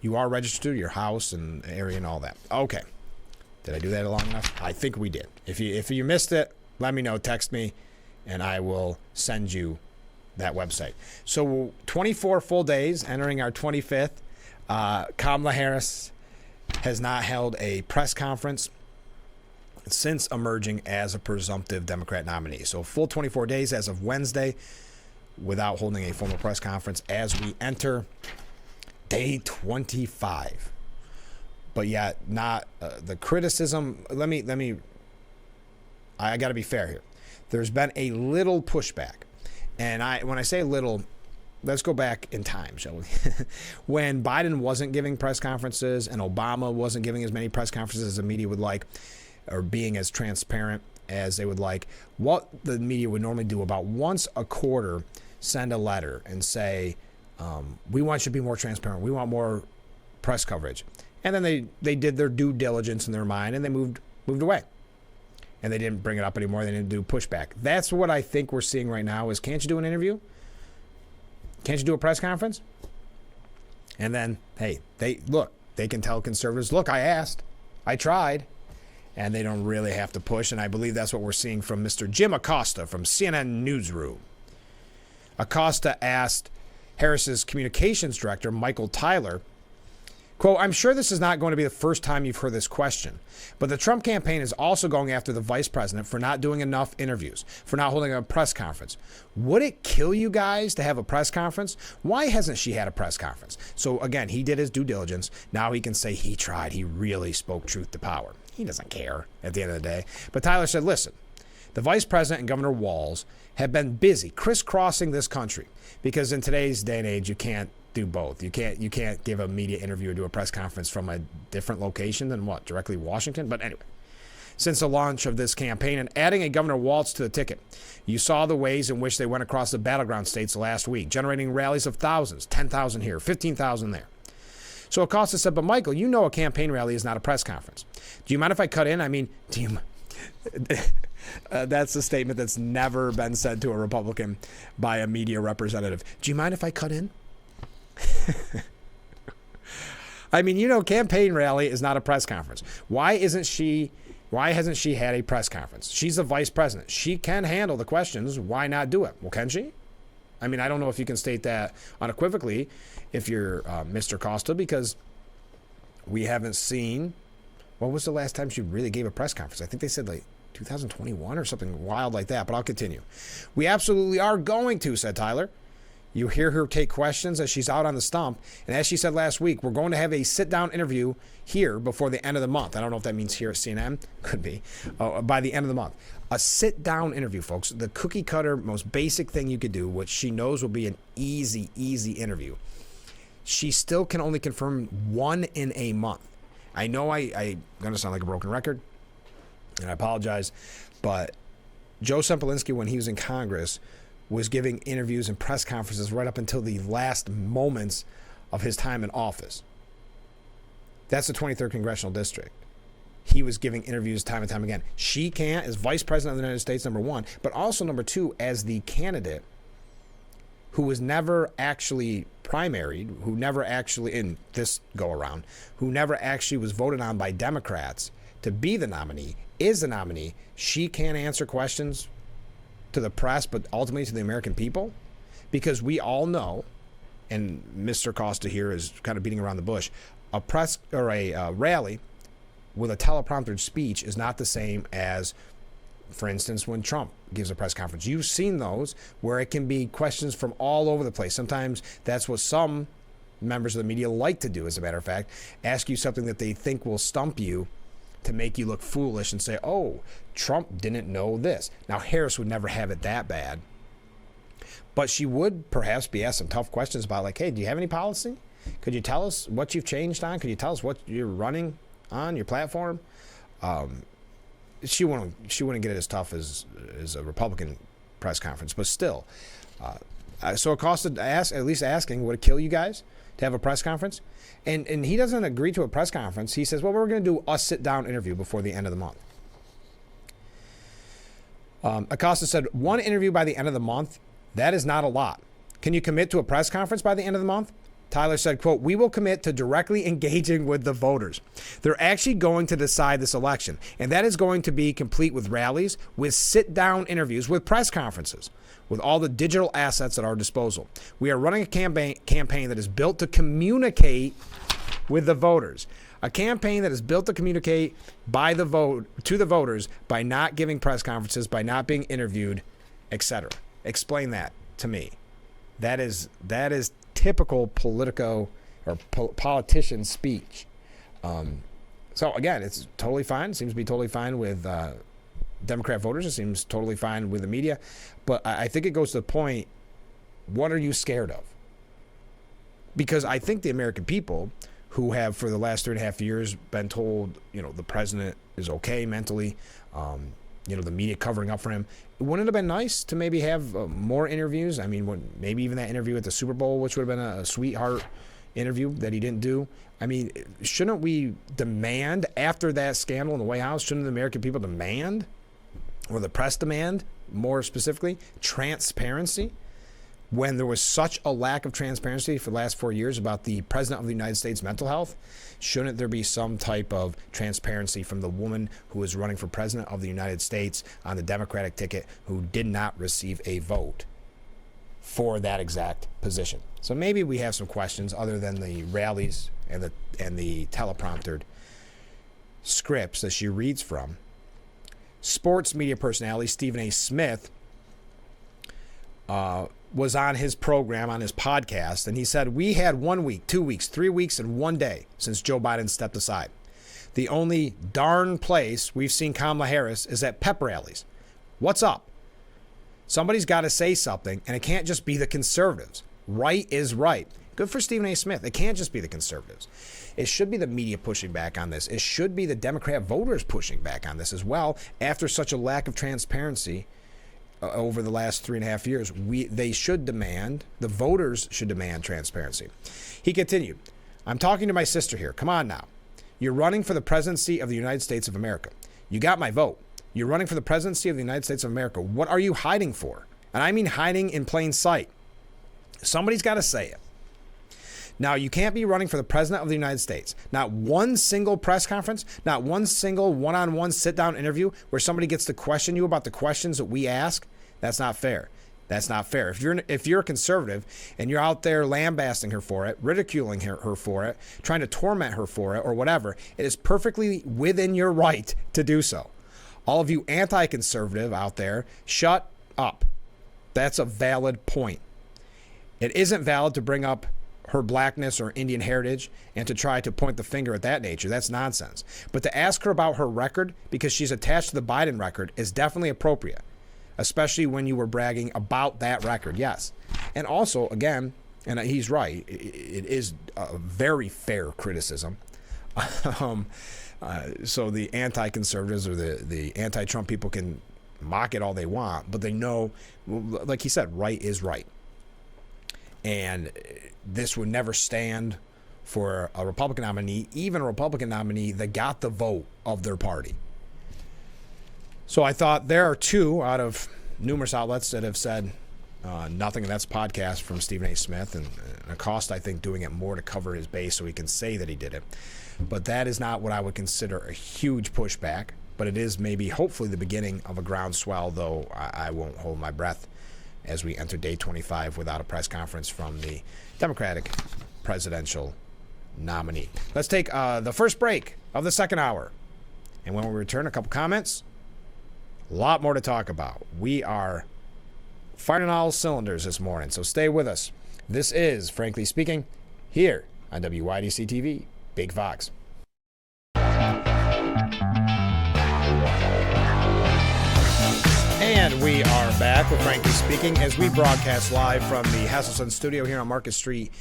Speaker 1: you are registered, your house and area and all that. Okay. Did I do that long enough? I think we did. If you missed it, let me know. Text me, and I will send you that website. So 24 full days, entering our 25th. Kamala Harris has not held a press conference since emerging as a presumptive Democrat nominee. So full 24 days as of Wednesday without holding a formal press conference as we enter day 25. But yet not the criticism. I got to be fair here. There's been a little pushback. And when I say little, let's go back in time, shall we? When Biden wasn't giving press conferences and Obama wasn't giving as many press conferences as the media would like, or being as transparent as they would like, what the media would normally do about once a quarter, send a letter and say, we want you to be more transparent. We want more press coverage. And then they did their due diligence in their mind and they moved away. And they didn't bring it up anymore. They didn't do pushback. That's what I think we're seeing right now is, can't you do an interview? Can't you do a press conference? And then, hey, they can tell conservatives, look, I asked, I tried. And they don't really have to push. And I believe that's what we're seeing from Mr. Jim Acosta from CNN Newsroom. Acosta asked Harris's communications director, Michael Tyler, quote, I'm sure this is not going to be the first time you've heard this question, but the Trump campaign is also going after the vice president for not doing enough interviews, for not holding a press conference. Would it kill you guys to have a press conference? Why hasn't she had a press conference? So again, he did his due diligence. Now he can say he tried. He really spoke truth to power. He doesn't care at the end of the day. But Tyler said, listen, the vice president and Governor Walz have been busy crisscrossing this country because in today's day and age, you can't do both. You can't give a media interview or do a press conference from a different location than what? Directly Washington? But anyway, since the launch of this campaign and adding a Governor Walz to the ticket, you saw the ways in which they went across the battleground states last week, generating rallies of thousands, 10,000 here, 15,000 there. So Acosta said, but Michael, you know a campaign rally is not a press conference. Do you mind if I cut in? I mean, do you... That's a statement that's never been said to a Republican by a media representative. Do you mind if I cut in? I mean, you know, campaign rally is not a press conference. Why hasn't she had a press conference? She's the vice president. She can handle the questions. Why not do it? Well, can she? I mean, I don't know if you can state that unequivocally if you're Mr. Costa, because we haven't seen, what was the last time she really gave a press conference? I think they said like 2021 or something wild like that, but I'll continue. We absolutely are going to, said Tyler. You hear her take questions as she's out on the stump. And as she said last week, we're going to have a sit-down interview here before the end of the month. I don't know if that means here at CNN. Could be. By the end of the month. A sit-down interview, folks. The cookie-cutter, most basic thing you could do, which she knows will be an easy interview. She still can only confirm one in a month. I know I'm going to sound like a broken record, and I apologize, but Joe Semplinsky, when he was in Congress, was giving interviews and press conferences right up until the last moments of his time in office. That's the 23rd Congressional District. He was giving interviews time and time again. She can't, as Vice President of the United States, number one, but also number two, as the candidate who was never actually primaried, who never actually, in this go-around, who never actually was voted on by Democrats to be the nominee, is the nominee. She can't answer questions to the press, but ultimately to the American people, because we all know, and Mr. Costa here is kind of beating around the bush, a press or a rally with a telepromptered speech is not the same as, for instance, when Trump gives a press conference. You've seen those where it can be questions from all over the place. Sometimes that's what some members of the media like to do, as a matter of fact, ask you something that they think will stump you to make you look foolish and say, oh, Trump didn't know this. Now, Harris would never have it that bad, but she would perhaps be asked some tough questions about, like, hey, do you have any policy? Could you tell us what you've changed on? Could you tell us what you're running on your platform? She wouldn't get it as tough as a Republican press conference, but still. So Acosta at least asking, would it kill you guys to have a press conference? And he doesn't agree to a press conference. He says, well, we're going to do a sit-down interview before the end of the month. Acosta said, one interview by the end of the month, that is not a lot. Can you commit to a press conference by the end of the month? Tyler said, quote, we will commit to directly engaging with the voters. They're actually going to decide this election, and that is going to be complete with rallies, with sit-down interviews, with press conferences, with all the digital assets at our disposal. We are running a campaign that is built to communicate with the voters. A campaign that is built to communicate by the vote to the voters by not giving press conferences, by not being interviewed, etc. Explain that to me. That is typical politico or politician speech. So again, it's totally fine. It seems to be totally fine with Democrat voters. It seems totally fine with the media. But I think it goes to the point, what are you scared of? Because I think the American people, who have for the last 3.5 years been told, the president is okay mentally, the media covering up for him, wouldn't it have been nice to maybe have more interviews? I mean, maybe even that interview at the Super Bowl, which would have been a sweetheart interview that he didn't do. I mean, shouldn't we demand, after that scandal in the White House, shouldn't the American people demand, or the press demand, more specifically, transparency? When there was such a lack of transparency for the last 4 years about the president of the United States' mental health, shouldn't there be some type of transparency from the woman who is running for president of the United States on the Democratic ticket who did not receive a vote for that exact position? So maybe we have some questions other than the rallies and the telepromptered scripts that she reads from. Sports media personality Stephen A. Smith was on his program, on his podcast, and he said, we had 1 week, 2 weeks, 3 weeks, and 1 day since Joe Biden stepped aside. The only darn place we've seen Kamala Harris is at pep rallies. What's up? Somebody's got to say something, and it can't just be the conservatives. Right is right. Good for Stephen A. Smith. It can't just be the conservatives. It should be the media pushing back on this. It should be the Democrat voters pushing back on this as well, after such a lack of transparency over the last 3.5 years. They should demand, the voters should demand transparency. He continued, I'm talking to my sister here. Come on now. You're running for the presidency of the United States of America. You got my vote. You're running for the presidency of the United States of America. What are you hiding for? And I mean hiding in plain sight. Somebody's got to say it. Now, you can't be running for the president of the United States. Not one single press conference, not one single one-on-one sit-down interview where somebody gets to question you about the questions that we ask. That's not fair. That's not fair. If you're a conservative and you're out there lambasting her for it, ridiculing her for it, trying to torment her for it or whatever, it is perfectly within your right to do so. All of you anti-conservative out there, shut up. That's a valid point. It isn't valid to bring up her blackness or Indian heritage and to try to point the finger at that nature. That's nonsense. But to ask her about her record because she's attached to the Biden record is definitely appropriate, especially when you were bragging about that record. Yes. And also, again, and he's right, it is a very fair criticism. So the anti-conservatives or the anti-Trump people can mock it all they want, but they know, like he said, right is right. And this would never stand for a Republican nominee, even a Republican nominee that got the vote of their party. So I thought there are two out of numerous outlets that have said nothing, and that's a podcast from Stephen A. Smith, and it cost, I think, doing it more to cover his base so he can say that he did it. But that is not what I would consider a huge pushback, but it is maybe hopefully the beginning of a groundswell, though I won't hold my breath as we enter day 25 without a press conference from the Democratic presidential nominee. Let's take the first break of the second hour. And when we return, a couple comments. A lot more to talk about. We are firing on all cylinders this morning, so stay with us. This is Frankly Speaking here on WYDC TV, Big Fox. And we are back with Frankly Speaking as we broadcast live from the Hasselson studio here on Market Street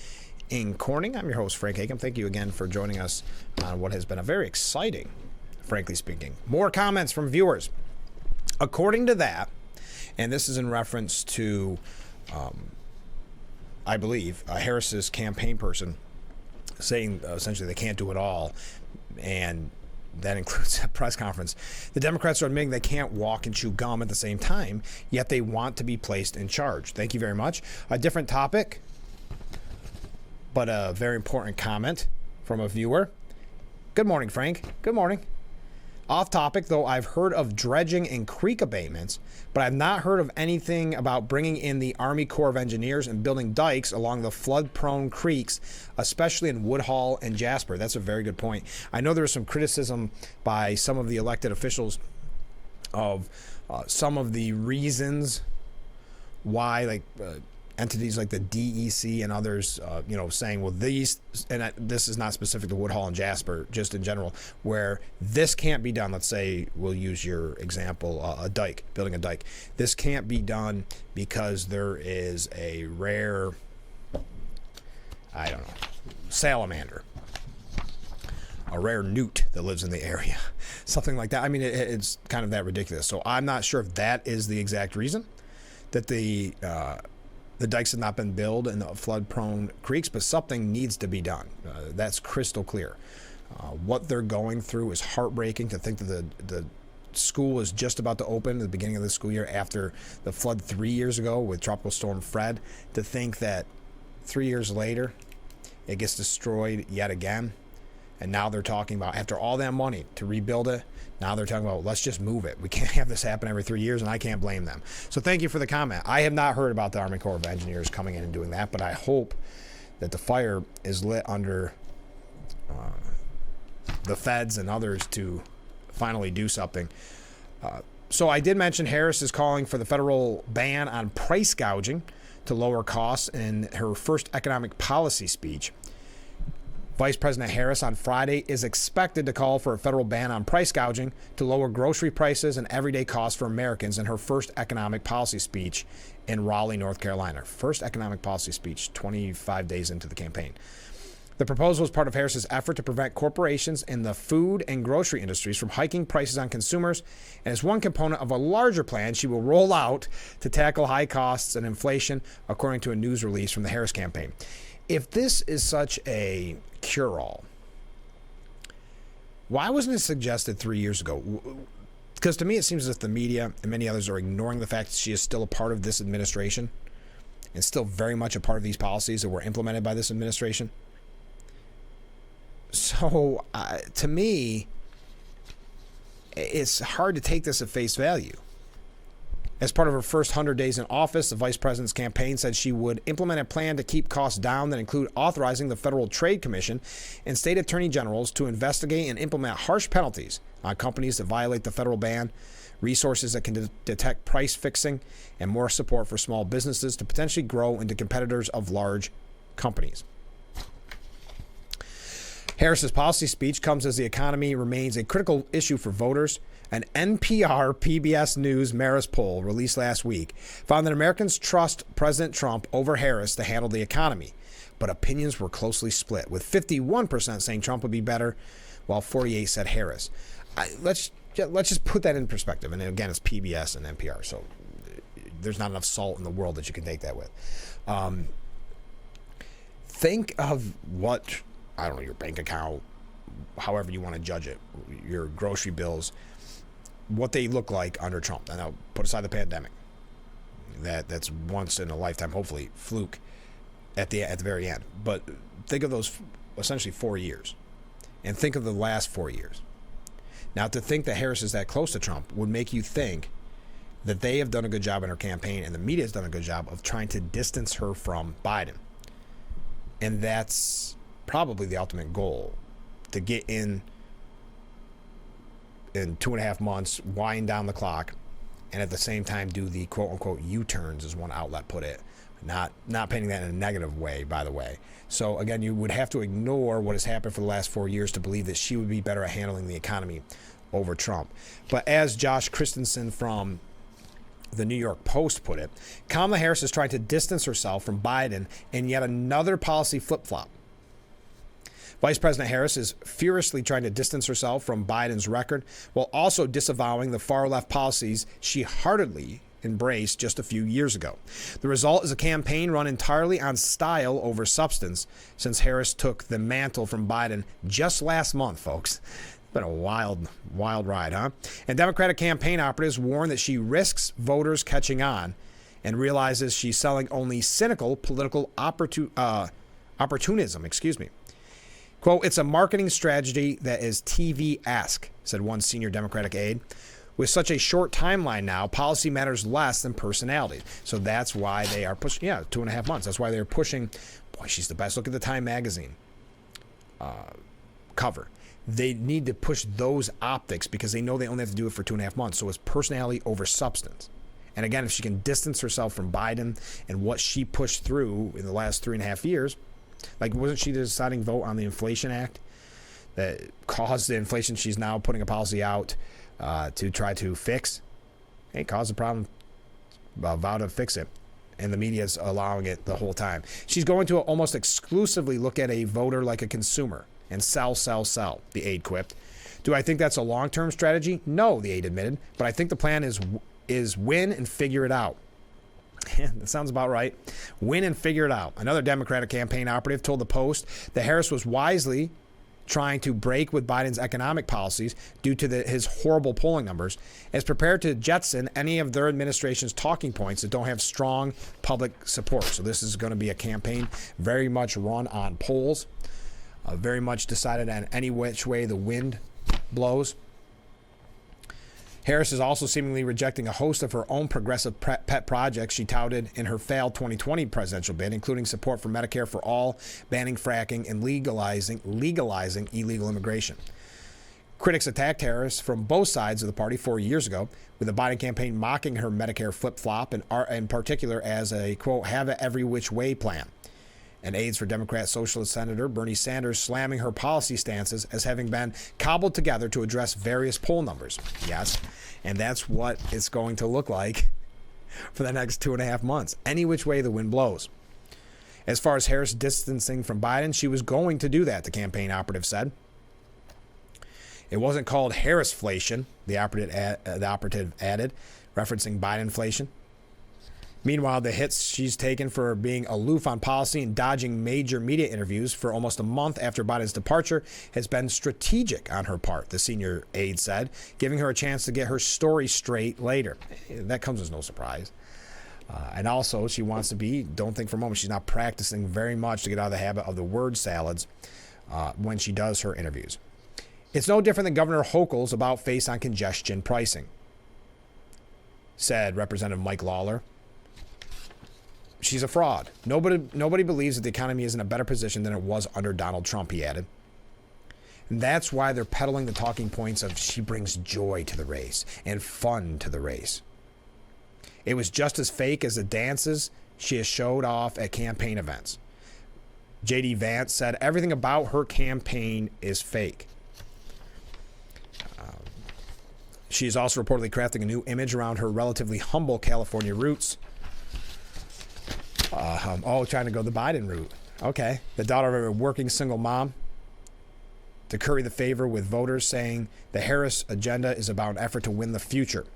Speaker 1: in Corning. I'm your host, Frank Hakem. Thank you again for joining us on what has been a very exciting Frankly Speaking. More comments from viewers. According to that, and this is in reference to, I believe, Harris's campaign person saying essentially they can't do it all, and that includes a press conference. The Democrats are admitting they can't walk and chew gum at the same time, yet they want to be placed in charge. Thank you very much. A different topic, but a very important comment from a viewer. Good morning, Frank. Good morning. Off topic, though, I've heard of dredging and creek abatements, but I've not heard of anything about bringing in the Army Corps of Engineers and building dikes along the flood-prone creeks, especially in Woodhull and Jasper. That's a very good point. I know there was some criticism by some of the elected officials of some of the reasons why, like entities like the DEC and others, saying, well, these, and this is not specific to Woodhull and Jasper, just in general, where this can't be done. Let's say we'll use your example, a dike, building a dike. This can't be done because there is a rare, salamander, a rare newt that lives in the area, something like that. I mean, it's kind of that ridiculous. So I'm not sure if that is the exact reason that the dikes have not been built in the flood-prone creeks, but something needs to be done. That's crystal clear. What they're going through is heartbreaking. To think that the school is just about to open at the beginning of the school year after the flood 3 years ago with Tropical Storm Fred. To think that 3 years later, it gets destroyed yet again. And now they're talking about, after all that money to rebuild it, now they're talking about, let's just move it. We can't have this happen every 3 years, and I can't blame them. So thank you for the comment. I have not heard about the Army Corps of Engineers coming in and doing that, but I hope that the fire is lit under the feds and others to finally do something. So I did mention Harris is calling for the federal ban on price gouging to lower costs in her first economic policy speech. Vice President Harris on Friday is expected to call for a federal ban on price gouging to lower grocery prices and everyday costs for Americans in her first economic policy speech in Raleigh, North Carolina. First economic policy speech, 25 days into the campaign. The proposal is part of Harris's effort to prevent corporations in the food and grocery industries from hiking prices on consumers, and is one component of a larger plan she will roll out to tackle high costs and inflation, according to a news release from the Harris campaign. If this is such a cure-all, why wasn't it suggested 3 years ago? Because to me, it seems as if the media and many others are ignoring the fact that she is still a part of this administration and still very much a part of these policies that were implemented by this administration. So, to me, it's hard to take this at face value. As part of her first 100 days in office, the vice president's campaign said she would implement a plan to keep costs down that include authorizing the Federal Trade Commission and state attorney generals to investigate and implement harsh penalties on companies that violate the federal ban, resources that can detect price fixing, and more support for small businesses to potentially grow into competitors of large companies. Harris's policy speech comes as the economy remains a critical issue for voters. An NPR PBS News Marist poll released last week found that Americans trust President Trump over Harris to handle the economy, but opinions were closely split, with 51% saying Trump would be better, while 48% said Harris. Let's just put that in perspective. And again, it's PBS and NPR, so there's not enough salt in the world that you can take that with. Think of what, I don't know, your bank account, however you want to judge it, your grocery bills, what they look like under Trump. And I'll put aside the pandemic. That's once in a lifetime, hopefully, fluke at the very end. But think of those essentially 4 years. And think of the last 4 years. Now, to think that Harris is that close to Trump would make you think that they have done a good job in her campaign and the media has done a good job of trying to distance her from Biden. And that's probably the ultimate goal, to get in 2.5 months, wind down the clock, and at the same time do the quote-unquote U-turns, as one outlet put it. Not painting that in a negative way, by the way. So, again, you would have to ignore what has happened for the last 4 years to believe that she would be better at handling the economy over Trump. But as Josh Christensen from the New York Post put it, Kamala Harris is trying to distance herself from Biden in yet another policy flip-flop. Vice President Harris is furiously trying to distance herself from Biden's record while also disavowing the far-left policies she heartedly embraced just a few years ago. The result is a campaign run entirely on style over substance since Harris took the mantle from Biden just last month, folks. It's been a wild ride, huh? And Democratic campaign operatives warn that she risks voters catching on and realizes she's selling only cynical political opportunism, Quote, it's a marketing strategy that is TV-esque, said one senior Democratic aide. With such a short timeline now, policy matters less than personality. So that's why they are pushing, 2.5 months. That's why they're pushing, boy, she's the best. Look at the Time magazine cover. They need to push those optics because they know they only have to do it for 2.5 months. So it's personality over substance. And again, if she can distance herself from Biden and what she pushed through in the last 3.5 years, like wasn't she the deciding vote on the Inflation Act that caused the inflation she's now putting a policy out to try to fix? Hey, caused the problem, vow to fix it. And the media is allowing it the whole time. She's going to almost exclusively look at a voter like a consumer and sell, the aide quipped. Do I think that's a long-term strategy? No, the aide admitted. But I think the plan is win and figure it out. That sounds about right. Win and figure it out. Another Democratic campaign operative told the Post that Harris was wisely trying to break with Biden's economic policies due to his horrible polling numbers, and is prepared to jettison any of their administration's talking points that don't have strong public support. So this is going to be a campaign very much run on polls, very much decided on any which way the wind blows. Harris is also seemingly rejecting a host of her own progressive pet projects she touted in her failed 2020 presidential bid, including support for Medicare for all, banning fracking, and legalizing illegal immigration. Critics attacked Harris from both sides of the party 4 years ago, with the Biden campaign mocking her Medicare flip-flop, and in particular as a, quote, have it every which way plan. And aides for Democrat Socialist Senator Bernie Sanders slamming her policy stances as having been cobbled together to address various poll numbers. Yes, and that's what it's going to look like for the next 2.5 months. Any which way the wind blows. As far as Harris distancing from Biden, she was going to do that, the campaign operative said. It wasn't called Harrisflation, the operative added, referencing Bidenflation. Meanwhile, the hits she's taken for being aloof on policy and dodging major media interviews for almost a month after Biden's departure has been strategic on her part, the senior aide said, giving her a chance to get her story straight later. That comes as no surprise. And also, she wants to be, don't think for a moment, she's not practicing very much to get out of the habit of the word salads when she does her interviews. It's no different than Governor Hochul's about face on congestion pricing, said Representative Mike Lawler. She's a fraud. Nobody believes that the economy is in a better position than it was under Donald Trump, he added. And that's why they're peddling the talking points of she brings joy to the race and fun to the race. It was just as fake as the dances she has showed off at campaign events. J.D. Vance said everything about her campaign is fake. She is also reportedly crafting a new image around her relatively humble California roots. Trying to go the Biden route. Okay. The daughter of a working single mom to curry the favor with voters, saying the Harris agenda is about an effort to win the future.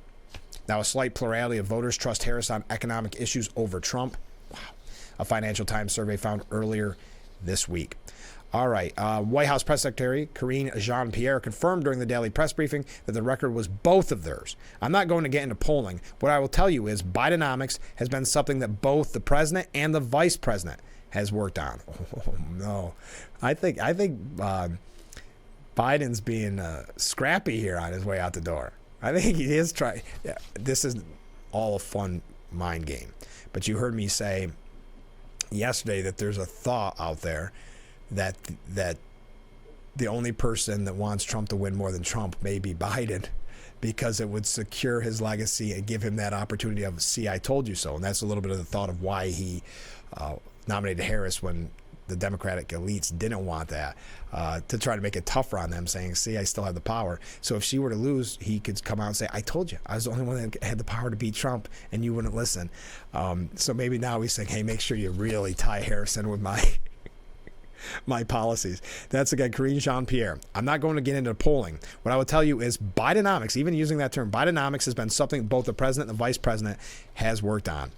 Speaker 1: Now, a slight plurality of voters trust Harris on economic issues over Trump. Wow. A Financial Times survey found earlier this week. All right. White House Press Secretary Karine Jean-Pierre confirmed during the daily press briefing that the record was both of theirs. I'm not going to get into polling. What I will tell you is Bidenomics has been something that both the president and the vice president has worked on. Oh, no. I think Biden's being scrappy here on his way out the door. I think he is trying. Yeah, this is all a fun mind game. But you heard me say yesterday that there's a thought out there that the only person that wants Trump to win more than Trump may be Biden, because it would secure his legacy and give him that opportunity of, see, I told you so. And that's a little bit of the thought of why he nominated Harris when the Democratic elites didn't want that, to try to make it tougher on them, saying, see, I still have the power. So if she were to lose, he could come out and say, I told you, I was the only one that had the power to beat Trump, and you wouldn't listen. So maybe now he's saying, hey, make sure you really tie Harris in with my policies. That's, again, Karine Jean-Pierre. I'm not going to get into polling. What I will tell you is Bidenomics, even using that term, Bidenomics has been something both the president and the vice president has worked on.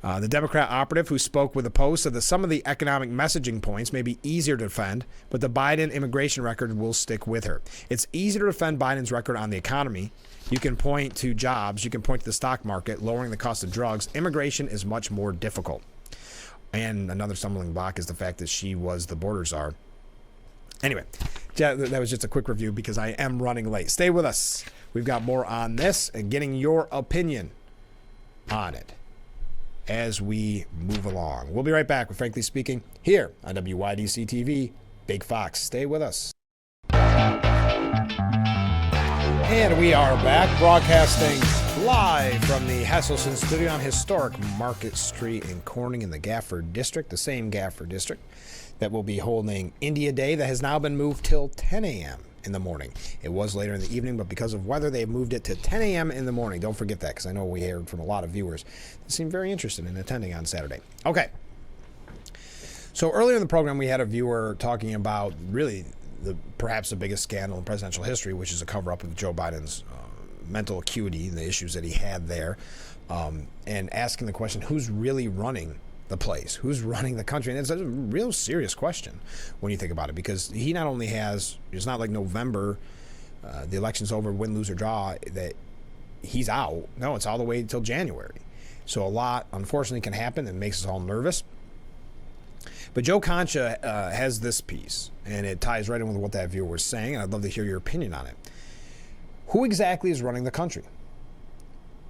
Speaker 1: The Democrat operative who spoke with the Post said that some of the economic messaging points may be easier to defend, but the Biden immigration record will stick with her. It's easier to defend Biden's record on the economy. You can point to jobs. You can point to the stock market, lowering the cost of drugs. Immigration is much more difficult. And another stumbling block is the fact that she was the border czar. Anyway, that was just a quick review because I am running late. Stay with us. We've got more on this and getting your opinion on it as we move along. We'll be right back with Frankly Speaking here on WYDC TV. Big Fox. Stay with us. And we are back broadcasting live from the Hesselson studio on historic Market Street in Corning in the Gafford District, the same Gafford District that will be holding India Day that has now been moved till 10 a.m. in the morning. It was later in the evening, but because of weather, they've moved it to 10 a.m. in the morning. Don't forget that, because I know we heard from a lot of viewers that seemed very interested in attending on Saturday. Okay. So earlier in the program, we had a viewer talking about really perhaps the biggest scandal in presidential history, which is a cover-up of Joe Biden's mental acuity and the issues that he had there, and asking the question, who's really running the place? Who's running the country? And it's a real serious question when you think about it, because he not only has, it's not like November, the election's over, win, lose, or draw, that he's out. No, it's all the way until January. So a lot, unfortunately, can happen and makes us all nervous. But Joe Concha has this piece, and it ties right in with what that viewer was saying, and I'd love to hear your opinion on it. Who exactly is running the country?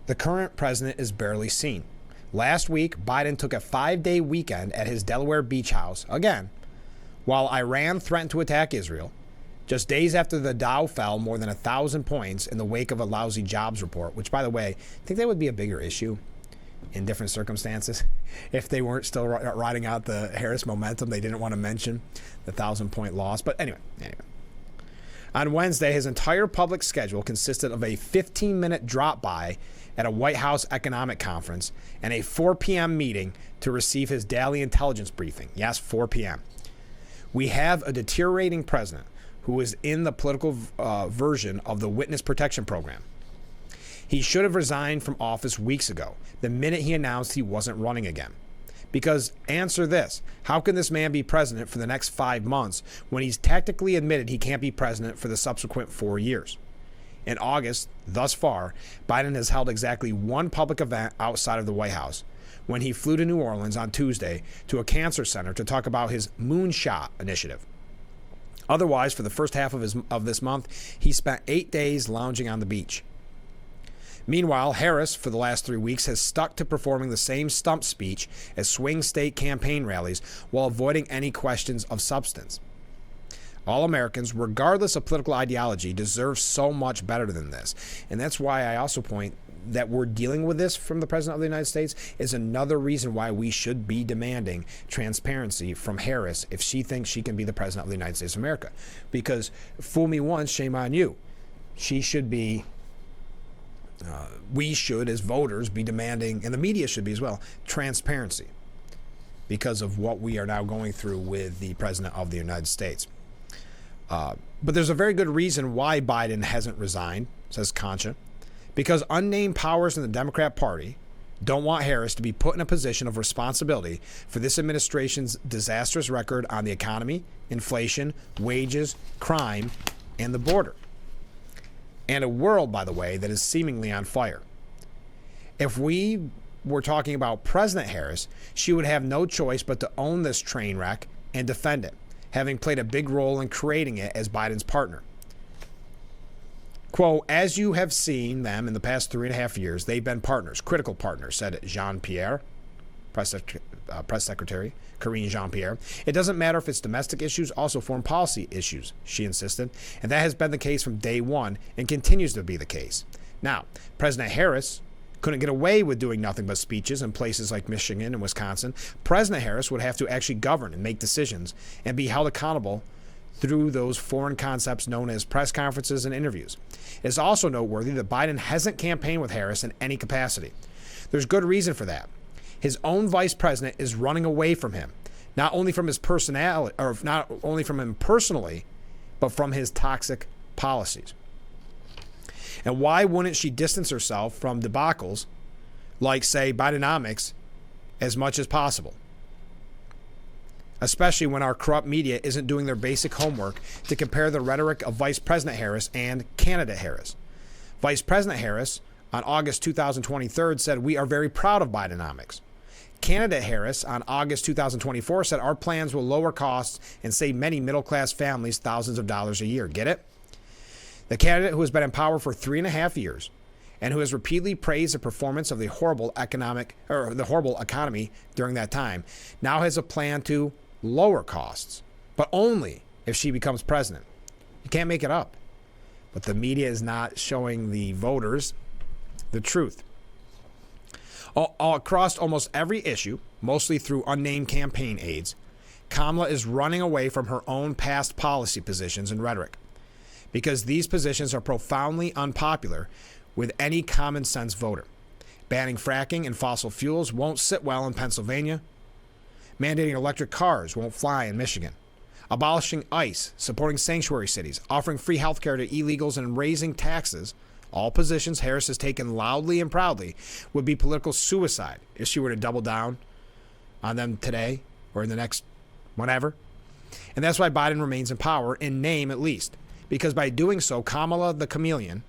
Speaker 1: The current president is barely seen. Last week, Biden took a 5-day weekend at his Delaware beach house, again, while Iran threatened to attack Israel, just days after the Dow fell more than 1,000 points in the wake of a lousy jobs report, which, by the way, I think that would be a bigger issue in different circumstances. If they weren't still riding out the Harris momentum, they didn't want to mention the 1,000-point loss. But anyway. On Wednesday, his entire public schedule consisted of a 15-minute drop-by at a White House economic conference and a 4 p.m. meeting to receive his daily intelligence briefing. Yes, 4 p.m. We have a deteriorating president who is in the political version of the Witness Protection Program. He should have resigned from office weeks ago, the minute he announced he wasn't running again. Because, answer this, how can this man be president for the next 5 months when he's tactically admitted he can't be president for the subsequent 4 years? In August, thus far, Biden has held exactly one public event outside of the White House, when he flew to New Orleans on Tuesday to a cancer center to talk about his Moonshot initiative. Otherwise, for the first half of this month, he spent 8 days lounging on the beach. Meanwhile, Harris, for the last 3 weeks, has stuck to performing the same stump speech as swing state campaign rallies while avoiding any questions of substance. All Americans, regardless of political ideology, deserve so much better than this. And that's why I also point that we're dealing with this from the President of the United States is another reason why we should be demanding transparency from Harris if she thinks she can be the President of the United States of America. Because fool me once, shame on you. She should be... we should, as voters, be demanding, and the media should be as well, transparency because of what we are now going through with the President of the United States. But there's a very good reason why Biden hasn't resigned, says Concha, because unnamed powers in the Democrat Party don't want Harris to be put in a position of responsibility for this administration's disastrous record on the economy, inflation, wages, crime, and the border. And a world, by the way, that is seemingly on fire. If we were talking about President Harris, she would have no choice but to own this train wreck and defend it, having played a big role in creating it as Biden's partner. Quote, as you have seen them in the past 3.5 years, they've been partners, critical partners, said Jean-Pierre, press secretary, Karine Jean-Pierre. It doesn't matter if it's domestic issues, also foreign policy issues, she insisted. And that has been the case from day one and continues to be the case. Now, President Harris couldn't get away with doing nothing but speeches in places like Michigan and Wisconsin. President Harris would have to actually govern and make decisions and be held accountable through those foreign concepts known as press conferences and interviews. It's also noteworthy that Biden hasn't campaigned with Harris in any capacity. There's good reason for that. His own vice president is running away from him, not only from his personality, or not only from him personally, but from his toxic policies. And why wouldn't she distance herself from debacles like, say, Bidenomics as much as possible? Especially when our corrupt media isn't doing their basic homework to compare the rhetoric of Vice President Harris and candidate Harris. Vice President Harris, on August 2023, said, "We are very proud of Bidenomics." Candidate Harris on August 2024 said our plans will lower costs and save many middle-class families thousands of dollars a year. Get it? The candidate who has been in power for 3.5 years and who has repeatedly praised the performance of the horrible economy during that time now has a plan to lower costs, but only if she becomes president. You can't make it up. But the media is not showing the voters the truth. All across almost every issue, mostly through unnamed campaign aides, Kamala is running away from her own past policy positions and rhetoric, because these positions are profoundly unpopular with any common sense voter. Banning fracking and fossil fuels won't sit well in Pennsylvania. Mandating electric cars won't fly in Michigan. Abolishing ICE, supporting sanctuary cities, offering free health care to illegals, and raising taxes, all positions Harris has taken loudly and proudly, would be political suicide if she were to double down on them today or in the next whenever. And that's why Biden remains in power, in name at least, because by doing so, Kamala the chameleon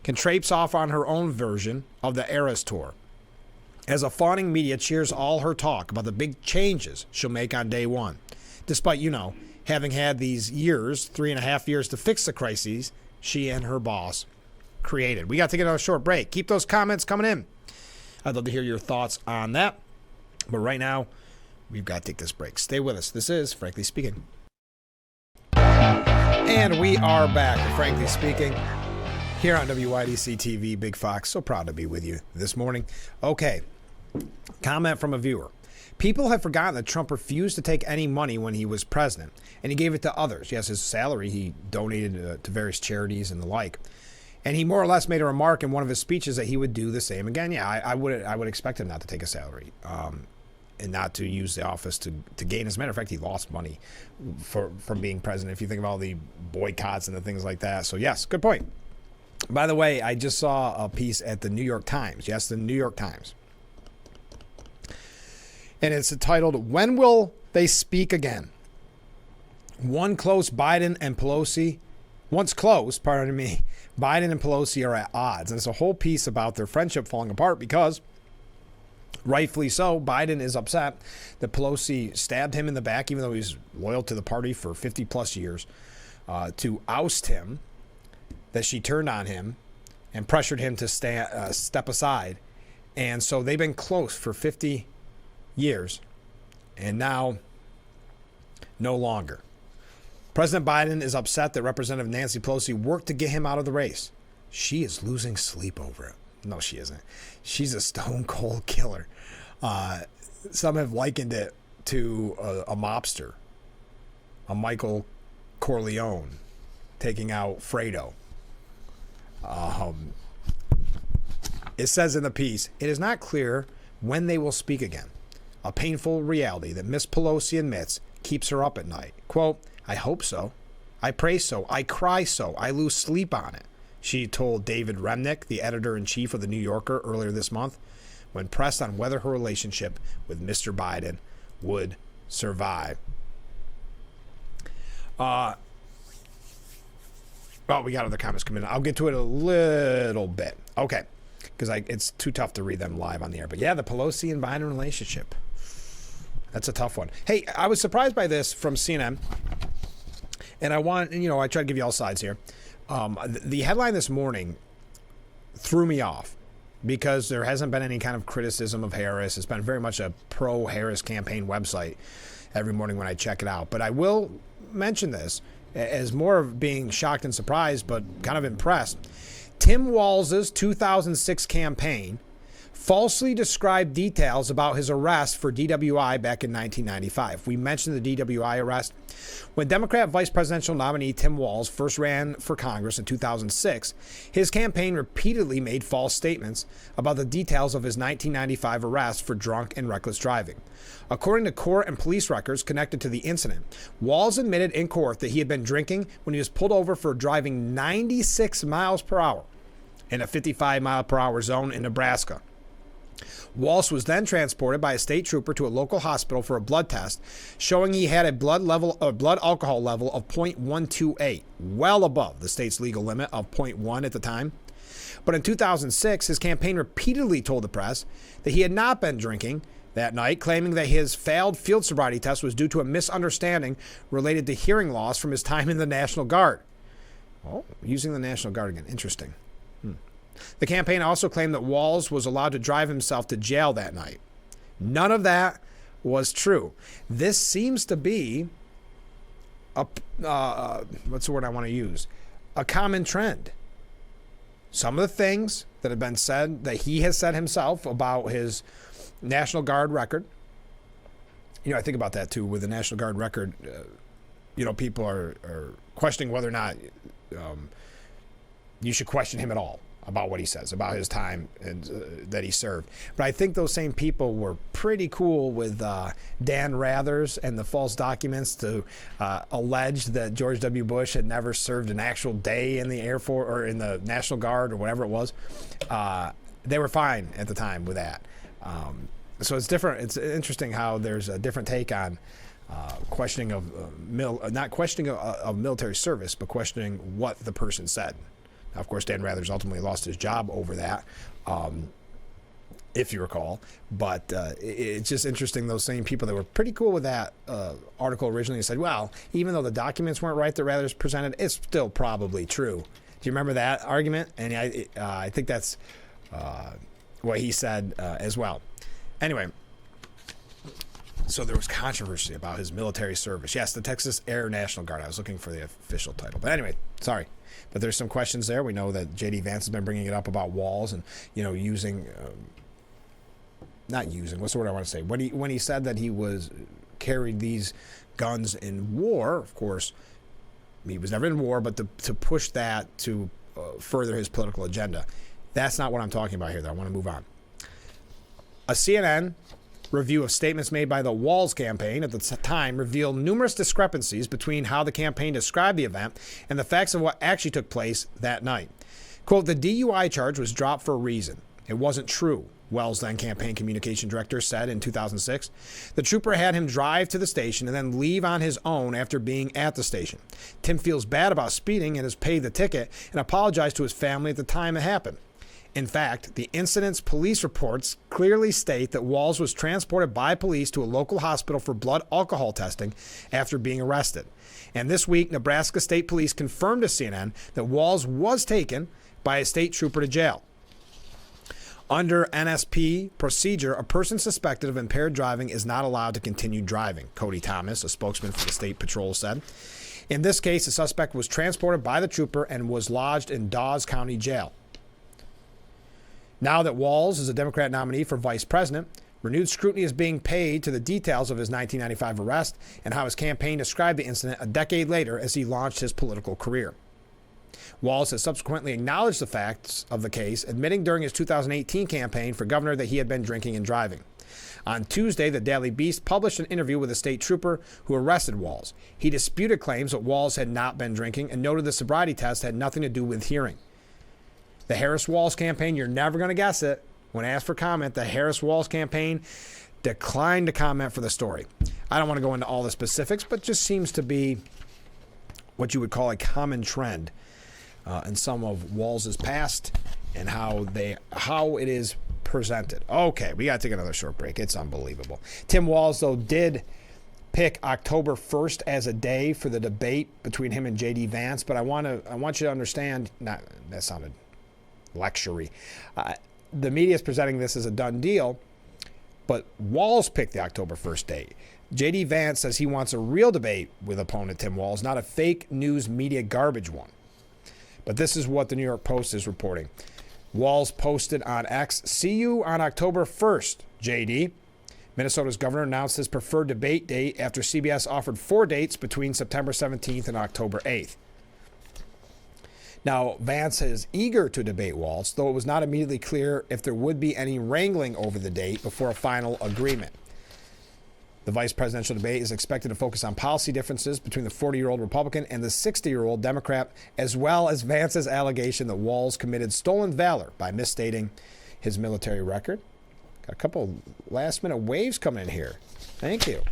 Speaker 1: can traipse off on her own version of the Eras Tour, as a fawning media cheers all her talk about the big changes she'll make on day one, despite, having had these 3.5 years to fix the crises she and her boss created. We got to get on a short break. Keep those comments coming in. I'd love to hear your thoughts on that. But right now, we've got to take this break. Stay with us. This is Frankly Speaking. And we are back, Frankly Speaking, here on WYDC TV, Big Fox. So proud to be with you this morning. Okay, comment from a viewer. People have forgotten that Trump refused to take any money when he was president, and he gave it to others. Yes, his salary he donated to various charities and the like. And he more or less made a remark in one of his speeches that he would do the same again. Yeah, I would expect him not to take a salary and not to use the office to gain. As a matter of fact, he lost money from being president, if you think of all the boycotts and the things like that. So yes, good point. By the way, I just saw a piece at the New York Times. Yes, the New York Times. And it's titled, "When Will They Speak Again?" Once close, Biden and Pelosi are at odds. And it's a whole piece about their friendship falling apart because, rightfully so, Biden is upset that Pelosi stabbed him in the back, even though he's loyal to the party for 50 plus years, to oust him, that she turned on him and pressured him to step aside. And so they've been close for 50 years, and now no longer. President Biden is upset that Representative Nancy Pelosi worked to get him out of the race. She is losing sleep over it. No, she isn't. She's a stone cold killer. Some have likened it to a mobster, a Michael Corleone taking out Fredo. It says in the piece, it is not clear when they will speak again. A painful reality that Miss Pelosi admits keeps her up at night. Quote, "I hope so. I pray so. I cry so. I lose sleep on it," she told David Remnick, the editor-in-chief of The New Yorker, earlier this month, when pressed on whether her relationship with Mr. Biden would survive. Well, we got other comments coming in. I'll get to it a little bit. Okay, because it's too tough to read them live on the air. But yeah, the Pelosi and Biden relationship. That's a tough one. Hey, I was surprised by this from CNN, and I try to give you all sides here. The headline this morning threw me off because there hasn't been any kind of criticism of Harris. It's been very much a pro-Harris campaign website every morning when I check it out. But I will mention this as more of being shocked and surprised, but kind of impressed. Tim Walz's 2006 campaign falsely described details about his arrest for DWI back in 1995. We mentioned the DWI arrest. When Democrat vice presidential nominee Tim Walz first ran for Congress in 2006, his campaign repeatedly made false statements about the details of his 1995 arrest for drunk and reckless driving. According to court and police records connected to the incident, Walz admitted in court that he had been drinking when he was pulled over for driving 96 miles per hour in a 55 mile per hour zone in Nebraska. Walz was then transported by a state trooper to a local hospital for a blood test, showing he had a blood alcohol level of 0.128, well above the state's legal limit of 0.1 at the time. But in 2006, his campaign repeatedly told the press that he had not been drinking that night, claiming that his failed field sobriety test was due to a misunderstanding related to hearing loss from his time in the National Guard. Oh, using the National Guard again. Interesting. The campaign also claimed that Walz was allowed to drive himself to jail that night. None of that was true. This seems to be what's the word I want to use? A common trend. Some of the things that have been said, that he has said himself about his National Guard record. I think about that too with the National Guard record. People are questioning whether or not you should question him at all about what he says, about his time that he served. But I think those same people were pretty cool with Dan Rathers and the false documents to allege that George W. Bush had never served an actual day in the Air Force or in the National Guard or whatever it was. They were fine at the time with that. So it's different. It's interesting how there's a different take on questioning of not questioning of military service, but questioning what the person said. Now, of course, Dan Rathers ultimately lost his job over that, if you recall. But it's just interesting, those same people that were pretty cool with that article originally said, well, even though the documents weren't right that Rathers presented, it's still probably true. Do you remember that argument? And I think that's what he said as well. Anyway, so there was controversy about his military service. Yes, the Texas Air National Guard. I was looking for the official title. But anyway, sorry. But there's some questions there. We know that J.D. Vance has been bringing it up about Walz and, using, not using, what's the word I want to say? When he said that he carried these guns in war, of course, he was never in war, but to push that to further his political agenda. That's not what I'm talking about here, though. I want to move on. A CNN review of statements made by the Walz campaign at the time revealed numerous discrepancies between how the campaign described the event and the facts of what actually took place that night. Quote, the DUI charge was dropped for a reason. It wasn't true, Wells, then campaign communication director, said in 2006. The trooper had him drive to the station and then leave on his own after being at the station. Tim feels bad about speeding and has paid the ticket and apologized to his family at the time it happened. In fact, the incident's police reports clearly state that Walz was transported by police to a local hospital for blood alcohol testing after being arrested. And this week, Nebraska State Police confirmed to CNN that Walz was taken by a state trooper to jail. Under NSP procedure, a person suspected of impaired driving is not allowed to continue driving, Cody Thomas, a spokesman for the state patrol, said. In this case, the suspect was transported by the trooper and was lodged in Dawes County Jail. Now that Walz is a Democrat nominee for vice president, renewed scrutiny is being paid to the details of his 1995 arrest and how his campaign described the incident a decade later as he launched his political career. Walz has subsequently acknowledged the facts of the case, admitting during his 2018 campaign for governor that he had been drinking and driving. On Tuesday, the Daily Beast published an interview with a state trooper who arrested Walz. He disputed claims that Walz had not been drinking and noted the sobriety test had nothing to do with hearing. The Harris-Walz campaign, you're never going to guess it. When asked for comment, the Harris-Walz campaign declined to comment for the story. I don't want to go into all the specifics, but just seems to be what you would call a common trend in some of Walz's past and how it is presented. Okay, we got to take another short break. It's unbelievable. Tim Walz, though, did pick October 1st as a day for the debate between him and J.D. Vance, but I want you to understand, that sounded lectury. The media is presenting this as a done deal, but Walz picked the October 1st date. J.D. Vance says he wants a real debate with opponent Tim Walz, not a fake news media garbage one. But this is what the New York Post is reporting. Walz posted on X, "See you on October 1st, J.D." Minnesota's governor announced his preferred debate date after CBS offered 4 dates between September 17th and October 8th. Now, Vance is eager to debate Walz, though it was not immediately clear if there would be any wrangling over the date before a final agreement. The vice presidential debate is expected to focus on policy differences between the 40-year-old Republican and the 60-year-old Democrat, as well as Vance's allegation that Walz committed stolen valor by misstating his military record. Got a couple last-minute waves coming in here. Thank you.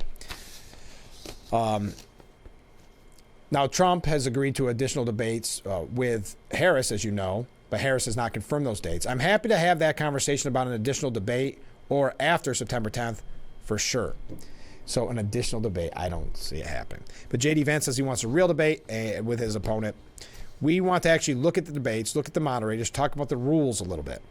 Speaker 1: Now, Trump has agreed to additional debates with Harris, as you know, but Harris has not confirmed those dates. I'm happy to have that conversation about an additional debate or after September 10th for sure. So an additional debate, I don't see it happening. But J.D. Vance says he wants a real debate with his opponent. We want to actually look at the debates, look at the moderators, talk about the rules a little bit.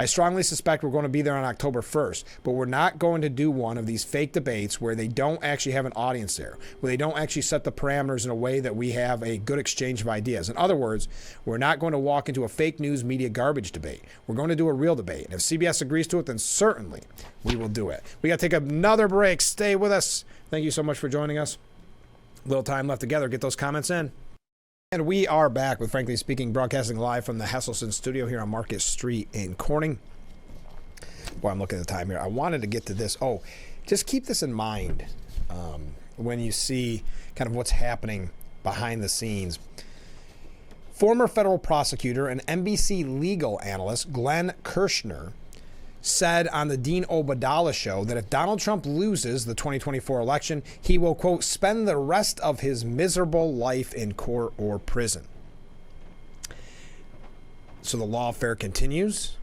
Speaker 1: I strongly suspect we're going to be there on October 1st, but we're not going to do one of these fake debates where they don't actually have an audience there, where they don't actually set the parameters in a way that we have a good exchange of ideas. In other words, we're not going to walk into a fake news media garbage debate. We're going to do a real debate. And if CBS agrees to it, then certainly we will do it. We got to take another break. Stay with us. Thank you so much for joining us. Little time left together. Get those comments in. And we are back with Frankly Speaking, broadcasting live from the Hesselson studio here on Market Street in Corning. Boy, I'm looking at the time here. I wanted to get to this. Oh, just keep this in mind when you see kind of what's happening behind the scenes. Former federal prosecutor and NBC legal analyst Glenn Kirshner said on the Dean Obeidallah show that if Donald Trump loses the 2024 election, he will, quote, spend the rest of his miserable life in court or prison. So the lawfare continues.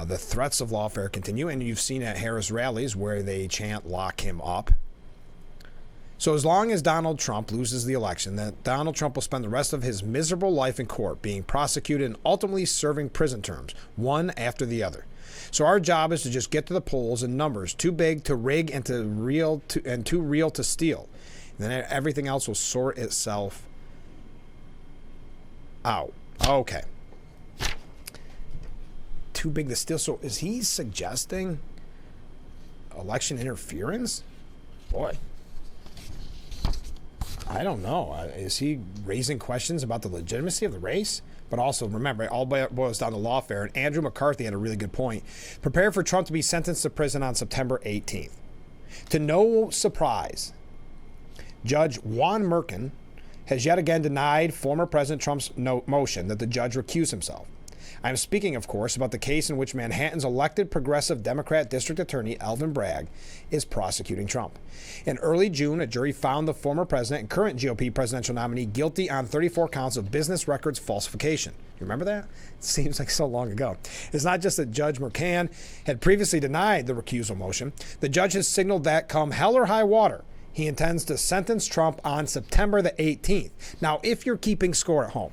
Speaker 1: The threats of lawfare continue, and you've seen at Harris rallies where they chant, lock him up. So as long as Donald Trump loses the election, that Donald Trump will spend the rest of his miserable life in court being prosecuted and ultimately serving prison terms, one after the other. So our job is to just get to the polls in numbers too big to rig and too real to steal. And then everything else will sort itself out. Okay. Too big to steal. So is he suggesting election interference? Boy. I don't know. Is he raising questions about the legitimacy of the race? But also, remember, it all boils down to lawfare. And Andrew McCarthy had a really good point. Prepare for Trump to be sentenced to prison on September 18th. To no surprise, Judge Juan Merkin has yet again denied former President Trump's motion that the judge recuse himself. I'm speaking, of course, about the case in which Manhattan's elected progressive Democrat District Attorney Alvin Bragg is prosecuting Trump. In early June, a jury found the former president and current GOP presidential nominee guilty on 34 counts of business records falsification. You remember that? It seems like so long ago. It's not just that Judge Mercan had previously denied the recusal motion. The judge has signaled that come hell or high water, he intends to sentence Trump on September the 18th. Now, if you're keeping score at home,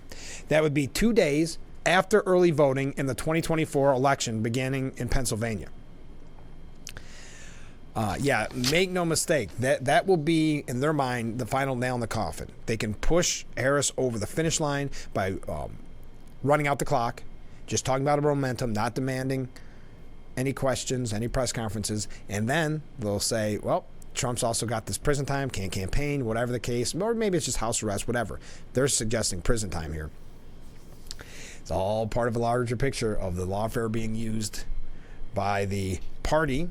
Speaker 1: that would be 2 days after early voting in the 2024 election beginning in Pennsylvania. Make no mistake, that will be, in their mind, the final nail in the coffin. They can push Harris over the finish line by running out the clock, just talking about a momentum, not demanding any questions, any press conferences, and then they'll say, well, Trump's also got this prison time, can't campaign, whatever the case, or maybe it's just house arrest, whatever. They're suggesting prison time here. It's all part of a larger picture of the lawfare being used by the party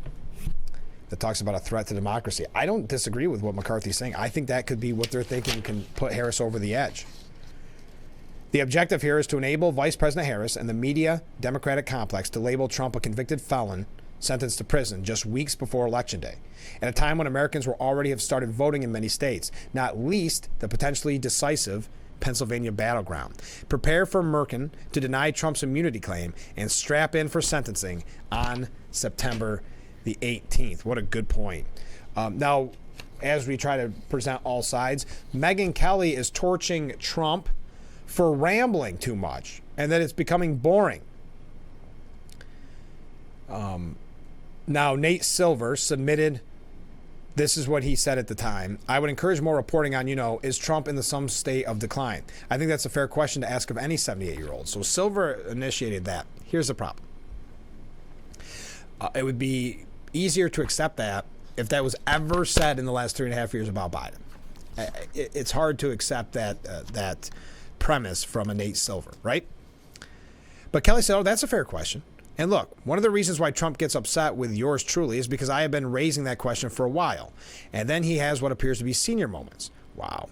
Speaker 1: that talks about a threat to democracy. I don't disagree with what McCarthy's saying. I think that could be what they're thinking can put Harris over the edge. The objective here is to enable Vice President Harris and the media Democratic complex to label Trump a convicted felon sentenced to prison just weeks before Election Day, at a time when Americans will already have started voting in many states, not least the potentially decisive Pennsylvania battleground. Prepare for Merkin to deny Trump's immunity claim and strap in for sentencing on September the 18th. What a good point. Now, as we try to present all sides, Megyn Kelly is torching Trump for rambling too much and that it's becoming boring. Now, Nate Silver submitted, this is what he said at the time. I would encourage more reporting on, is Trump in some state of decline? I think that's a fair question to ask of any 78-year-old. So Silver initiated that. Here's the problem. It would be easier to accept that if that was ever said in the last 3.5 years about Biden. It's hard to accept that premise from a Nate Silver, right? But Kelly said, that's a fair question. And look, one of the reasons why Trump gets upset with yours truly is because I have been raising that question for a while. And then he has what appears to be senior moments. Wow.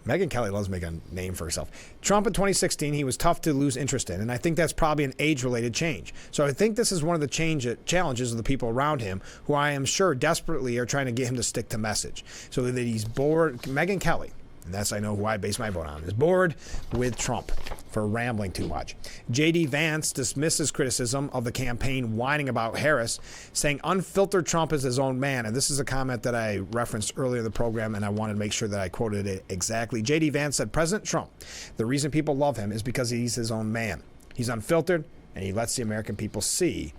Speaker 1: Megyn Kelly loves to make a name for herself. Trump in 2016, he was tough to lose interest in, and I think that's probably an age-related change. So I think this is one of the challenges of the people around him, who I am sure desperately are trying to get him to stick to message, so that he's bored. Megyn Kelly, and that's, I know, who I base my vote on, is bored with Trump for rambling too much. J.D. Vance dismisses criticism of the campaign whining about Harris, saying unfiltered Trump is his own man. And this is a comment that I referenced earlier in the program, and I wanted to make sure that I quoted it exactly. J.D. Vance said, President Trump, the reason people love him is because he's his own man. He's unfiltered, and he lets the American people see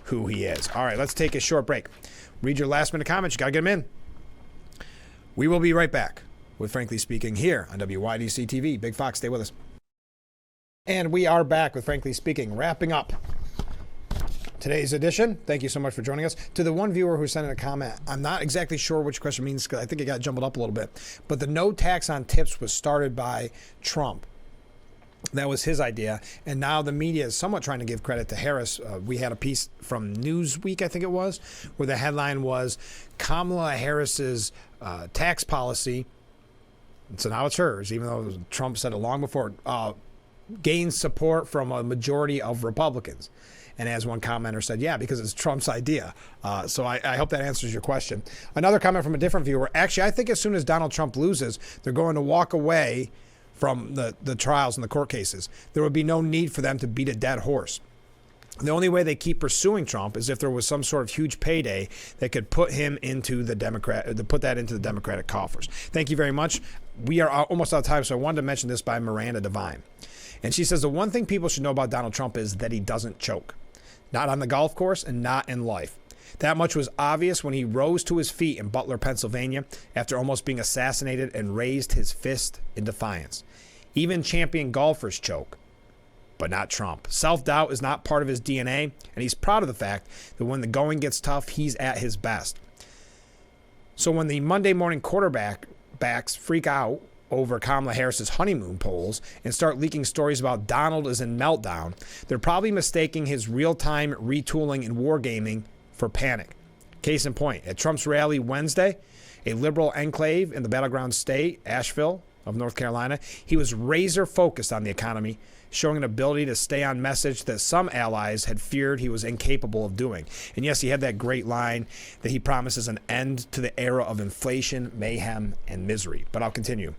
Speaker 1: who he is. All right, let's take a short break. Read your last minute comments. You got to get them in. We will be right back with Frankly Speaking here on WYDC TV. Big Fox, stay with us. And we are back with Frankly Speaking, wrapping up today's edition. Thank you so much for joining us. To the one viewer who sent in a comment, I'm not exactly sure which question means because I think it got jumbled up a little bit. But the no tax on tips was started by Trump. That was his idea. And now the media is somewhat trying to give credit to Harris. We had a piece from Newsweek, I think it was, where the headline was Kamala Harris's tax policy. And so now it's hers, even though Trump said it long before, gained support from a majority of Republicans. And as one commenter said, yeah, because it's Trump's idea. So I hope that answers your question. Another comment from a different viewer. Actually, I think as soon as Donald Trump loses, they're going to walk away from the trials and the court cases. There would be no need for them to beat a dead horse. The only way they keep pursuing Trump is if there was some sort of huge payday that could put him into the Democratic coffers. Thank you very much. We are almost out of time, so I wanted to mention this by Miranda Devine. And she says the one thing people should know about Donald Trump is that he doesn't choke. Not on the golf course and not in life. That much was obvious when he rose to his feet in Butler, Pennsylvania, after almost being assassinated and raised his fist in defiance. Even champion golfers choke, but not Trump. Self-doubt is not part of his DNA, and he's proud of the fact that when the going gets tough, he's at his best. So when the Monday morning quarterbacks freak out over Kamala Harris's honeymoon polls and start leaking stories about Donald is in meltdown, they're probably mistaking his real-time retooling and wargaming for panic. Case in point, at Trump's rally Wednesday, a liberal enclave in the battleground state, Asheville of North Carolina, he was razor focused on the economy, showing an ability to stay on message that some allies had feared he was incapable of doing. And yes, he had that great line that he promises an end to the era of inflation, mayhem, and misery. But I'll continue.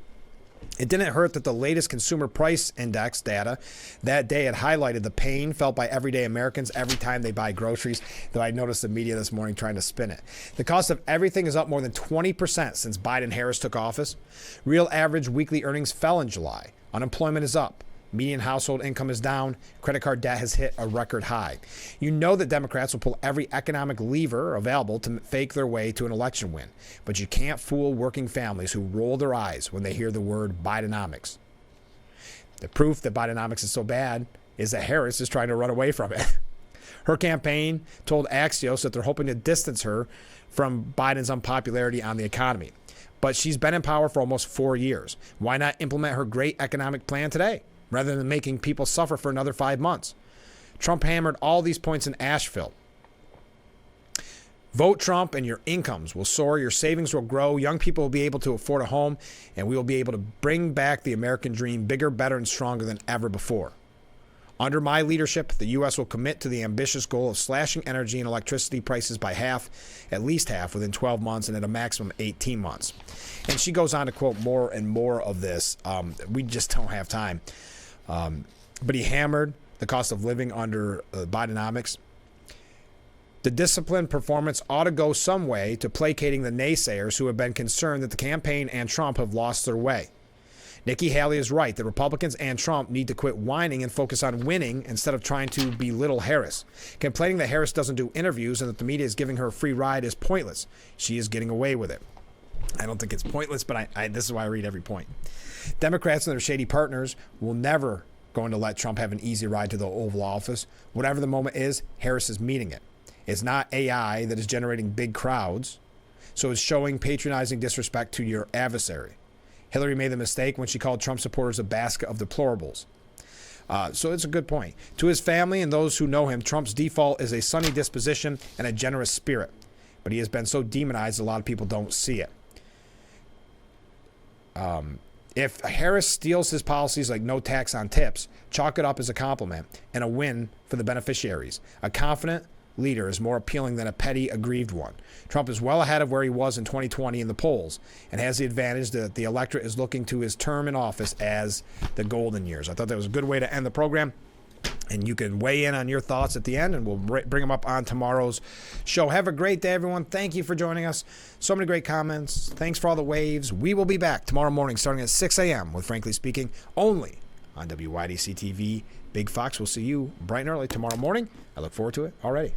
Speaker 1: It didn't hurt that the latest consumer price index data that day had highlighted the pain felt by everyday Americans every time they buy groceries, though I noticed the media this morning trying to spin it. The cost of everything is up more than 20% since Biden-Harris took office. Real average weekly earnings fell in July. Unemployment is up. Median household income is down. Credit card debt has hit a record high. You know that Democrats will pull every economic lever available to fake their way to an election win. But you can't fool working families who roll their eyes when they hear the word Bidenomics. The proof that Bidenomics is so bad is that Harris is trying to run away from it. Her campaign told Axios that they're hoping to distance her from Biden's unpopularity on the economy. But she's been in power for almost 4 years. Why not implement her great economic plan today, rather than making people suffer for another 5 months? Trump hammered all these points in Asheville. Vote Trump and your incomes will soar, your savings will grow, young people will be able to afford a home, and we will be able to bring back the American dream bigger, better, and stronger than ever before. Under my leadership, the U.S. will commit to the ambitious goal of slashing energy and electricity prices by half, at least half, within 12 months and at a maximum 18 months. And she goes on to quote more and more of this. We just don't have time. But he hammered the cost of living under Bidenomics. The disciplined performance ought to go some way to placating the naysayers who have been concerned that the campaign and Trump have lost their way. Nikki Haley is right. The Republicans and Trump need to quit whining and focus on winning instead of trying to belittle Harris. Complaining that Harris doesn't do interviews and that the media is giving her a free ride is pointless. She is getting away with it. I don't think it's pointless, but this is why I read every point. Democrats and their shady partners will never going to let Trump have an easy ride to the Oval Office. Whatever the moment is, Harris is meeting it. It's not AI that is generating big crowds, so it's showing patronizing disrespect to your adversary. Hillary made the mistake when she called Trump supporters a basket of deplorables. So it's a good point. To his family and those who know him, Trump's default is a sunny disposition and a generous spirit. But he has been so demonized, a lot of people don't see it. If Harris steals his policies like no tax on tips, chalk it up as a compliment and a win for the beneficiaries. A confident, leader is more appealing than a petty, aggrieved one. Trump is well ahead of where he was in 2020 in the polls and has the advantage that the electorate is looking to his term in office as the golden years. I thought that was a good way to end the program. And you can weigh in on your thoughts at the end, and we'll bring them up on tomorrow's show. Have a great day, everyone. Thank you for joining us. So many great comments. Thanks for all the waves. We will be back tomorrow morning starting at 6 a.m. with Frankly Speaking, only on WYDC TV. Big Fox will see you bright and early tomorrow morning. I look forward to it already.